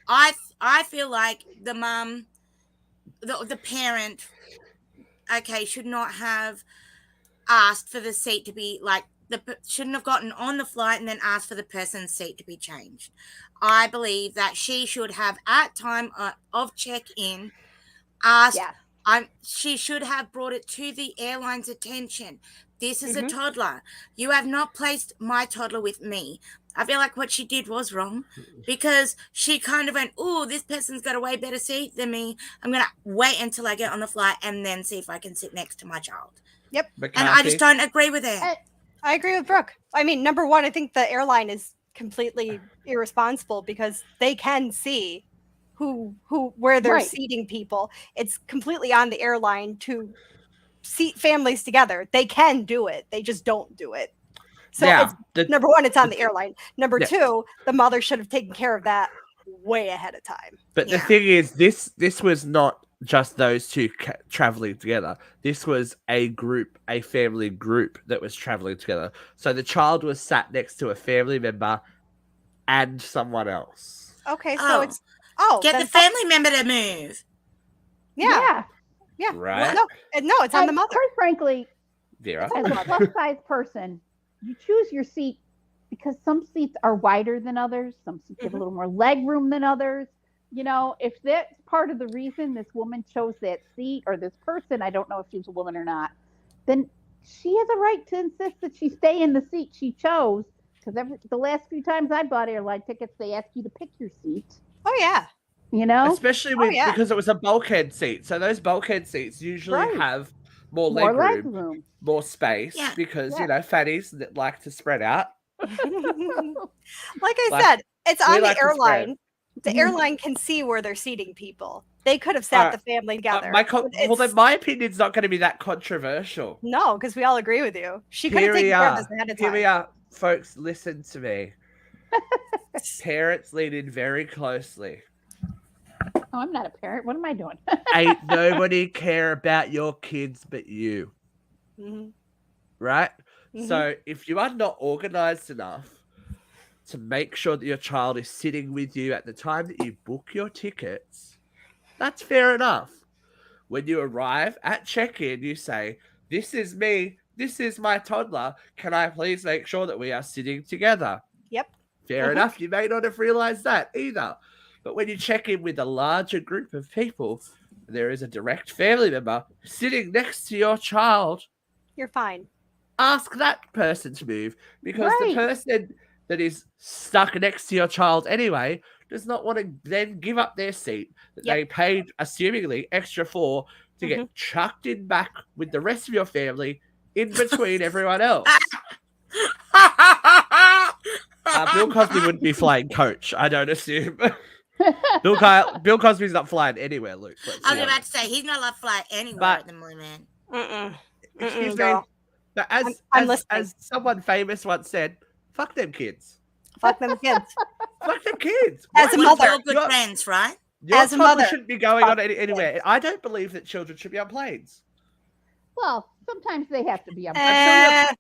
I feel like the mum, the parent, okay, should not have asked for the seat to be, like, shouldn't have gotten on the flight and then asked for the person's seat to be changed. I believe that she should have, at time of check-in, asked. Yeah. She should have brought it to the airline's attention. This is a toddler. You have not placed my toddler with me. I feel like what she did was wrong because she kind of went, oh, this person's got a way better seat than me. I'm going to wait until I get on the flight and then see if I can sit next to my child. Yep. And I just don't agree with it. I agree with Brooke. I mean, number one, I think the airline is completely irresponsible because they can see where they're seating people. It's completely on the airline to seat families together. They can do it. They just don't do it. So number one, it's on the airline. Number two, the mother should have taken care of that way ahead of time. But the thing is, this was not just those two traveling together. This was a family group that was traveling together. So the child was sat next to a family member and someone else. Okay, so it's get the family member to move. Yeah. Yeah. Right? No, it's on the mother. Quite frankly, Vera. as a plus size person, you choose your seat because some seats are wider than others. Some seats have a little more leg room than others. You know, if that's part of the reason this woman chose that seat, or this person, I don't know if she's a woman or not, then she has a right to insist that she stay in the seat she chose. Because the last few times I bought airline tickets, they ask you to pick your seat. Oh yeah. You know, Especially because it was a bulkhead seat. So those bulkhead seats usually have more leg room, more space, because you know, fatties that like to spread out. Like I said, it's on the airline. The airline can see where they're seating people. They could have sat the family together. Well, then my opinion's not going to be that controversial. No, because we all agree with you. She could have taken care of this ahead of time. Here we are, folks. Listen to me. Parents lean in very closely. Oh, I'm not a parent. What am I doing? Ain't nobody care about your kids but you. Right? So if you are not organized enough to make sure that your child is sitting with you at the time that you book your tickets, that's fair enough. When you arrive at check-in, you say, "This is me. This is my toddler. Can I please make sure that we are sitting together?" Yep. Fair enough. You may not have realized that either. But when you check in with a larger group of people, there is a direct family member sitting next to your child. You're fine. Ask that person to move, because the person that is stuck next to your child anyway does not want to then give up their seat that they paid assumingly extra for to get chucked in back with the rest of your family in between everyone else. Bill Cosby wouldn't be flying coach, I don't assume. Bill Cosby's not flying anywhere, Luke. I was about to say, he's not allowed to fly anywhere at the moment. Excuse me. But as someone famous once said, fuck them kids. Fuck them kids. Fuck them kids. As a mother. We're all good friends, right? Your toddler shouldn't be going on anywhere. I don't believe that children should be on planes. Well, sometimes they have to be on planes.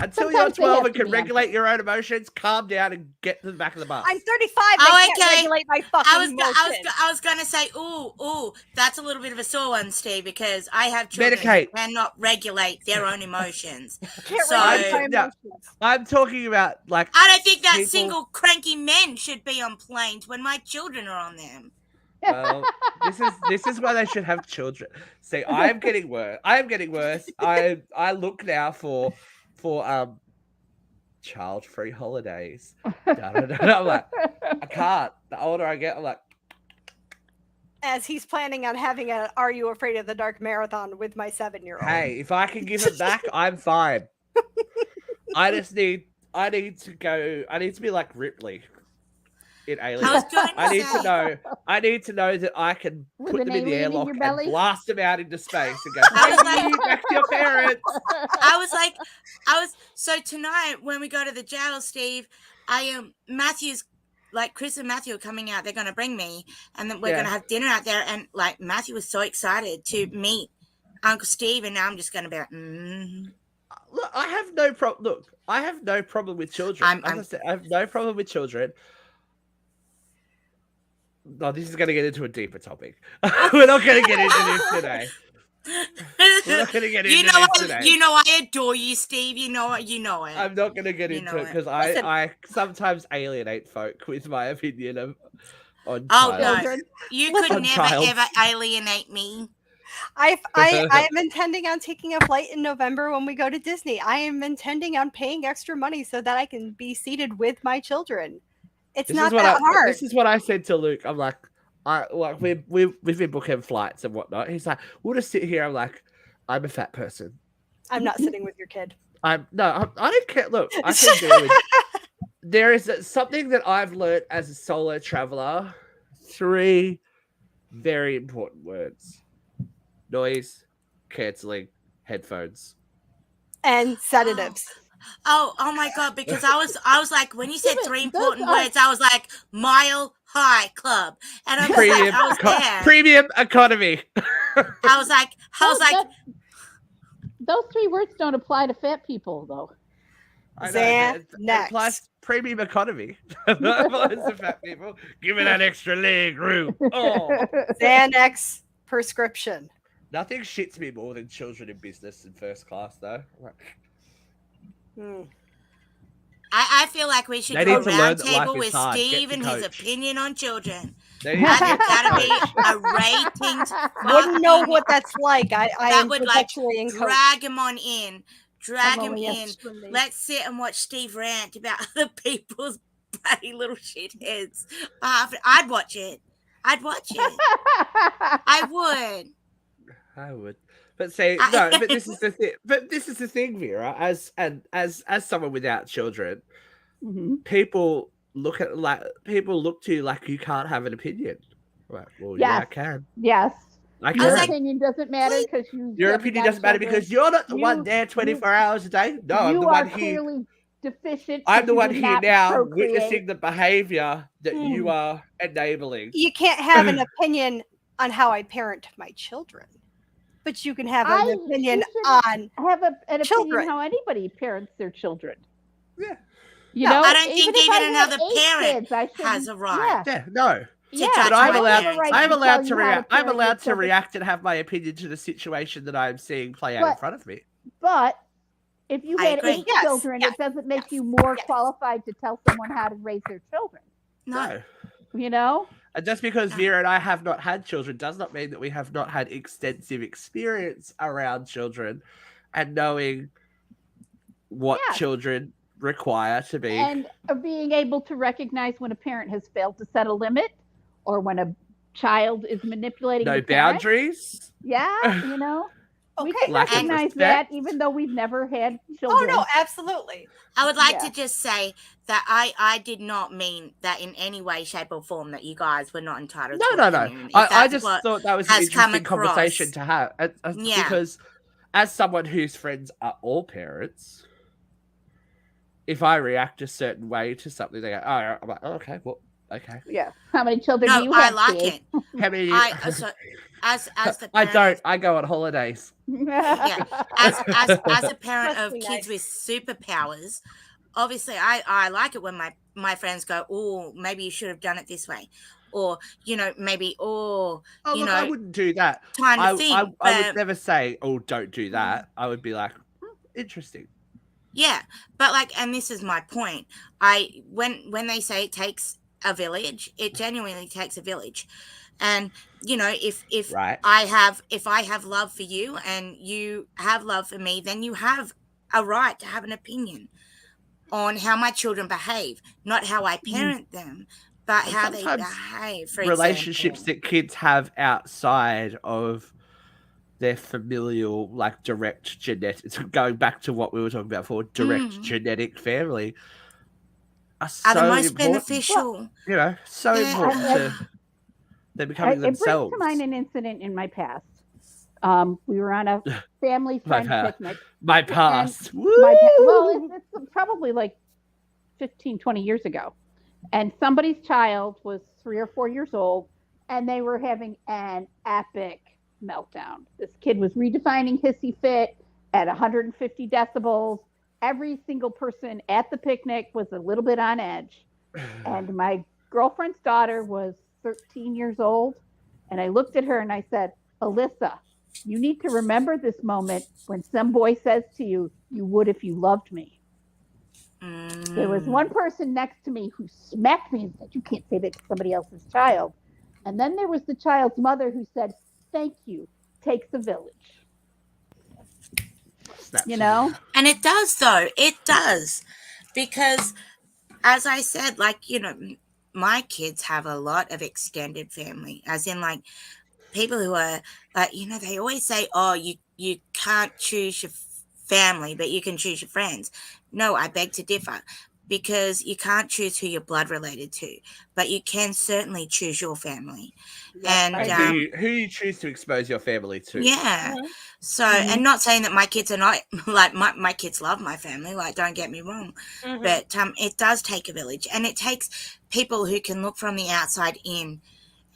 Until you're 12 and can regulate your own emotions, calm down and get to the back of the bus. I'm 35. I can't regulate my fucking emotions. I was gonna say, ooh, that's a little bit of a sore one, Steve, because I have children who cannot regulate their own emotions. I'm talking about I don't think that single cranky men should be on planes when my children are on them. Well, this is why they should have children. See, I am getting worse. I look now for child-free holidays. I'm like, I can't. The older I get, I'm like, as he's planning on having a "Are You Afraid of the Dark" marathon with my 7-year-old. Hey, if I can give it back, I'm fine. I need to go. I need to be like Ripley in Alien. I need to know that I can put them in the airlock and blast them out into space and go back to your parents. So tonight when we go to the jail, Steve, Matthew's like Chris and Matthew are coming out. They're going to bring me, and then we're going to have dinner out there. And like Matthew was so excited to meet Uncle Steve, and now I'm just going to be like, Look, I have no problem. Look, I have no problem with children. I have no problem with children. No, this is going to get into a deeper topic. We're not going to get into this today. We're not going to get into this today. You know I adore you, Steve. You know it. I'm not going to get into it because I sometimes alienate folk with my opinion on child. No. You could never, ever alienate me. I am intending on taking a flight in November when we go to Disney. I am intending on paying extra money so that I can be seated with my children. It's not that hard. This is what I said to Luke. I'm like, we've been booking flights and whatnot. He's like, we'll just sit here. I'm like, I'm a fat person. I'm not sitting with your kid. I don't care. Look, I can deal with. There is something that I've learned as a solo traveler. 3 very important words: noise canceling headphones and sedatives. Oh my God! Because I was like, when you said 3 important words, I was like, Mile High Club, and I was there. Premium economy. I was like, those 3 words don't apply to fat people, though. It applies premium economy. That applies to fat people. Give me that extra leg room. Oh. Xanax prescription. Nothing shits me more than children in business in first class, though. I feel like we should They do a need to learn that life roundtable is with hard. Get Steve to and his coach. opinion on children. They need I to think get to that'd be coach. a ratings. Wouldn't know fucking- what that's like. I that am would like perpetually in coach. drag him on in. Drag him only in. yesterday. Let's sit and watch Steve rant about other people's bloody little shitheads. I'd watch it. I'd watch it. I would. I would. But say no. But this is the thing. But this is the thing, Vera. As someone without children, Mhm. people look to you like you can't have an opinion. Right. Well, yeah, I Yes. can. Yes. I Your can. like, opinion doesn't matter because you. Your haven't opinion got doesn't matter children. because you're not the one You- there 24 hours a day. No, I'm you the are one here. clearly deficient. I'm 'cause the you one did here not now procreate. witnessing the behavior that you are enabling. You can't have an opinion on how I parent my children, but you can have an opinion you shouldn't on. have an children. opinion how anybody parents their children. Yeah. You No, know, I don't think if even I had another 8 parent kids, I has shouldn't- a right. Yeah, Yeah, no. yeah. judge But I'm my allowed. parents. right I'm to allowed tell to you how react. I'm parent your allowed to children. react and have my opinion to the situation that I'm seeing play out in But- front of me. But if you I had agree. 8 Yes, children, yes, it doesn't make you more yes. qualified to tell someone how to raise their children. No. You know? And just because No. Vera and I have not had children does not mean that we have not had extensive experience around children and knowing what Yeah. children require to be. And being able to recognize when a parent has failed to set a limit or when a child is manipulating No the parent. boundaries. Yeah, you know? We Okay. can Lack of recognize that respect. even though we've never had Oh children. no, absolutely. I would like Yeah. to just say that I did not mean that in any way, shape, or form that you guys were not entitled to No. opinion. If I that's just what thought that was an has come interesting conversation across. to have. Yeah. Because as someone whose friends are all parents, if I react a certain way to something, they go, "Oh," I'm like, "Oh, okay, well, okay." Yeah. How many children No, do you I have? like Steve? it. How many? So, as the I parent don't. I go on holidays. Yeah. as a parent Must of be kids nice. with superpowers, obviously I like it when my friends go, oh, maybe you should have done it this way, or maybe Oh, you look, I know, wouldn't do that. time to I think. would but never say, "Oh, don't do that." I would be like, "Interesting." yeah, but and this is my point. When they say it takes a village, it genuinely takes a village, and if Right. I have love for you and you have love for me, then you have a right to have an opinion on how my children behave, not how I parent them, but And how they sometimes behave. For Relationships example. that kids have outside of their familial, like direct genetics, going back to what we were talking about before, direct genetic family, are are the so most important. beneficial. So Yeah. important to them becoming It brings themselves. to mind an incident in my past. We were on a family My friend past. picnic. My past. Well, it's probably like 15, 20 years ago. And somebody's child was 3 or 4 years old, and they were having an epic meltdown. This kid was redefining hissy fit at 150 decibels. Every single person at the picnic was a little bit on edge. And my girlfriend's daughter was 13 years old. And I looked at her and I said, Alyssa, you need to remember this moment when some boy says to you, you would if you loved me. There was one person next to me who smacked me and said, you can't say that to somebody else's child. And then there was the child's mother who said, thank you, takes a village. You know? And it does, though. It does. Because, as I said, my kids have a lot of extended family, as in, people who are, they always say, oh, you can't choose your family, but you can choose your friends. No, I beg to differ. Because you can't choose who you're blood related to, but you can certainly choose your family. And who you choose to expose your family to. yeah. So, and not saying that my kids are not, my kids love my family, don't get me wrong. But it does take a village, and it takes people who can look from the outside in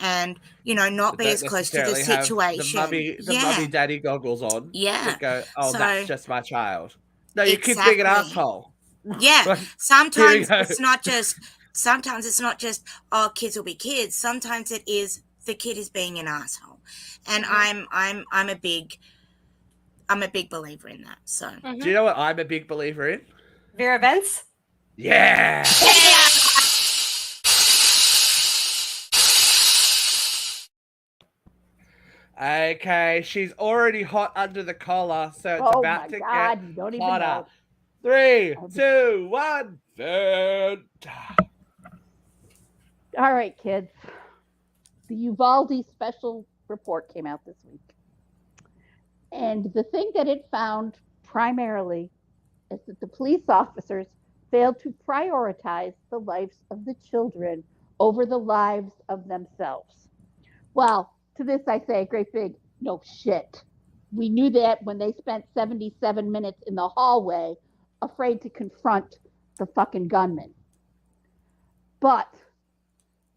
and, not But be as close to the necessarily have situation. The mummy daddy goggles on. Yeah. That go, oh, So- that's just my child. No, your kid's being an Exactly. asshole. Yeah. Right. Sometimes go. it's not just, oh, kids will be kids. Sometimes it is the kid is being an asshole, and I'm a big believer in that. So, Do you know what I'm a big believer in? Vera Vance? Yeah. Okay, she's already hot under the collar, so it's Oh about my to God, get you don't even hotter. know. 3, 2, 1, vent. All right, kids. The Uvalde special report came out this week. And the thing that it found primarily is that the police officers failed to prioritize the lives of the children over the lives of themselves. Well, to this I say a great big no shit. We knew that when they spent 77 minutes in the hallway afraid to confront the fucking gunman. But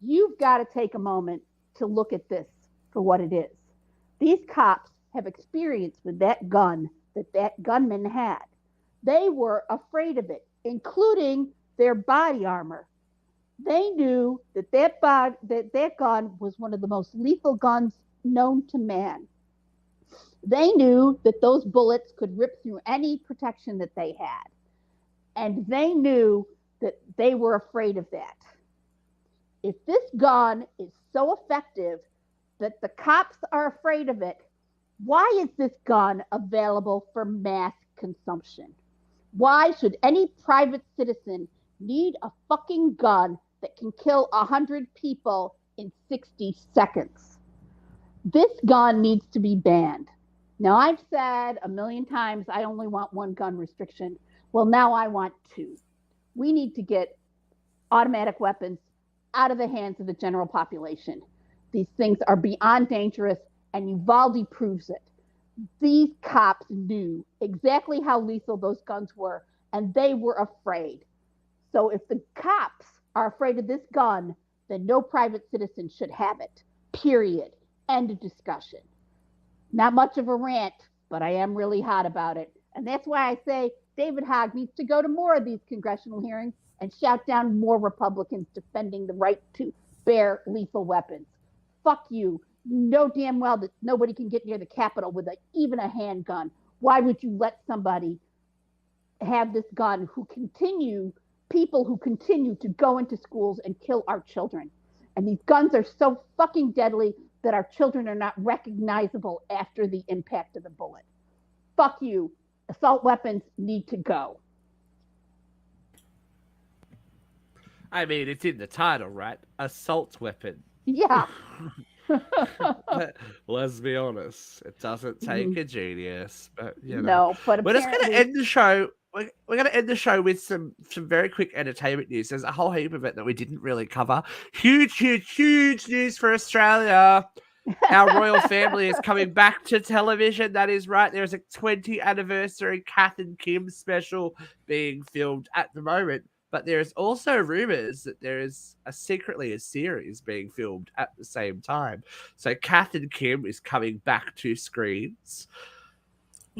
you've got to take a moment to look at this for what it is. These cops have experience with that gun that gunman had. They were afraid of it, including their body armor. They knew that that gun was one of the most lethal guns known to man. They knew that those bullets could rip through any protection that they had. And they knew that they were afraid of that. If this gun is so effective that the cops are afraid of it, why is this gun available for mass consumption? Why should any private citizen need a fucking gun that can kill 100 people in 60 seconds? This gun needs to be banned. Now, I've said a million times I only want one gun restriction. Well, now I want two. We need to get automatic weapons out of the hands of the general population. These things are beyond dangerous, and Uvalde proves it. These cops knew exactly how lethal those guns were, and they were afraid. So if the cops are afraid of this gun, then no private citizen should have it. Period. End of discussion. Not much of a rant, but I am really hot about it. And that's why I say David Hogg needs to go to more of these congressional hearings and shout down more Republicans defending the right to bear lethal weapons. Fuck you. You know damn well that nobody can get near the Capitol with even a handgun. Why would you let somebody have this gun people who continue to go into schools and kill our children? And these guns are so fucking deadly that our children are not recognizable after the impact of the bullet. Fuck you. Assault weapons need to go. I mean, it's in the title, right? Assault weapon. Yeah. But let's be honest, it doesn't take a genius. But you know, No, but we're just going to end the show. We're going to end the show with some very quick entertainment news. There's a whole heap of it that we didn't really cover. Huge news for Australia. Our royal family is coming back to television. That is right. There's a 20th anniversary Kath and Kim special being filmed at the moment. But there's also rumors that there is secretly a series being filmed at the same time. So Kath and Kim is coming back to screens.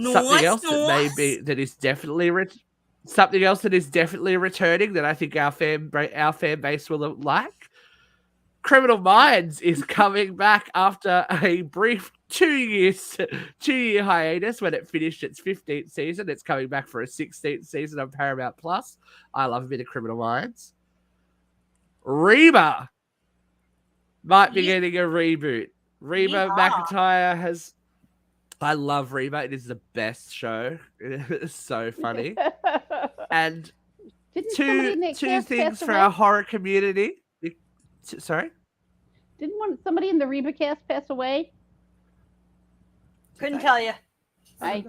Something else that is definitely returning that I think our fan base will like. Criminal Minds is coming back after a brief 2-year hiatus when it finished its 15th season. It's coming back for a 16th season on Paramount Plus. I love a bit of Criminal Minds. Reba might be getting a reboot. Reba McEntire has... I love Reba. It is the best show. It is so funny. And two things for our horror community. Sorry? Didn't somebody in the Reba cast pass away? Couldn't tell you. I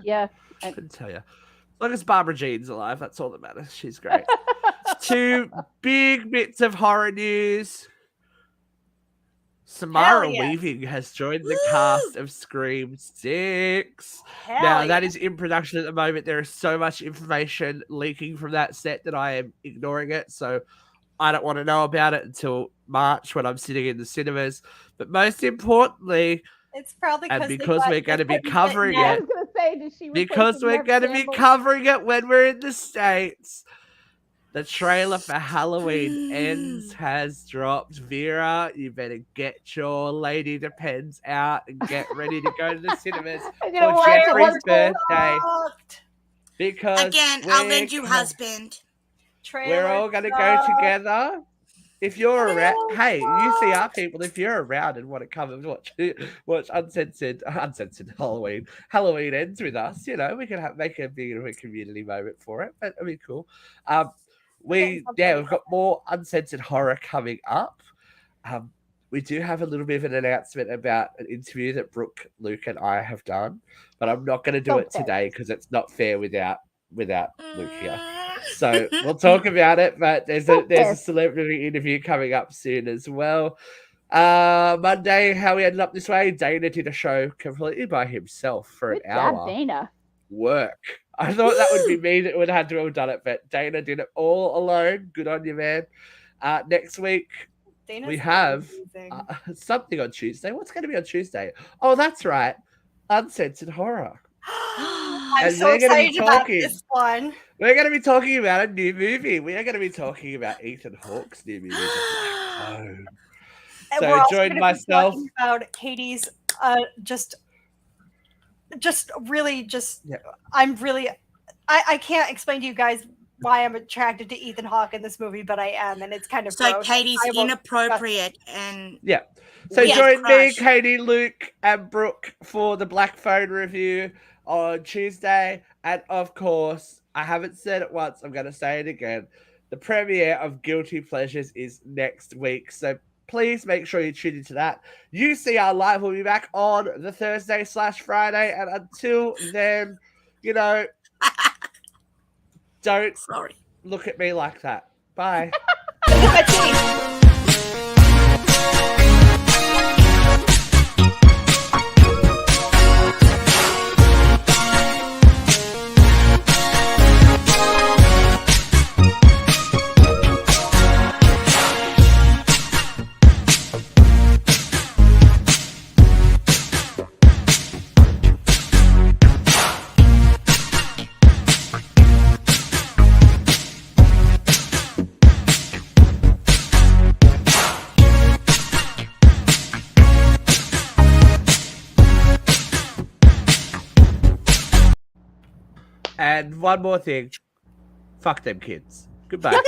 couldn't tell you. As long as Barbara Jean's alive, that's all that matters. She's great. Two big bits of horror news. Samara Weaving has joined the cast of Scream 6. That is in production at the moment. There is so much information leaking from that set that I am ignoring it. So I don't want to know about it until March when I'm sitting in the cinemas. But most importantly, it's probably because we're going to be covering it. I was going to say, because we're going to be covering it when we're in the States. The trailer for Halloween Ends has dropped. Vera, you better get your Lady Depends out and get ready to go to the cinemas I'm gonna for watch it Jeffrey's once. birthday. Sucked. Because Again, I'll lend you husband. we're all going to go together. If you're around, hey, you see our people. If you're around and want to come and watch Uncensored Halloween Ends with us, you know, we can make a big of a community moment for it. But it'll be cool. We've got more uncensored horror coming up. We do have a little bit of an announcement about an interview that Brooke, Luke, and I have done, but I'm not going to do it today because it's not fair without Luke here. So we'll talk about it, but there's a celebrity interview coming up soon as well. Monday, how we ended up this way, Dana did a show completely by himself for an hour. Job, Dana. Work. I thought that would be me that would have to have done it, but Dana did it all alone. Good on you, man. Next week, we have something on Tuesday. What's going to be on Tuesday? Oh, that's right. Uncensored horror. I'm so excited about this one. We're going to be talking about a new movie. We are going to be talking about Ethan Hawke's new movie, The Black Phone. And so we're also join myself. Be about Katie's I can't explain to you guys why I'm attracted to Ethan Hawke in this movie, but I am, and it's kind of so gross. Katie's inappropriate and yeah. So join me, Katie, Luke, and Brooke for the Black Phone review on Tuesday. And of course, I haven't said it once, I'm going to say it again. The premiere of Guilty Pleasures is next week. So please make sure you tune into that. UCR Live will be back on the Thursday/Friday. And until then, you know, don't look at me like that. Bye. And one more thing. Fuck them kids. Goodbye.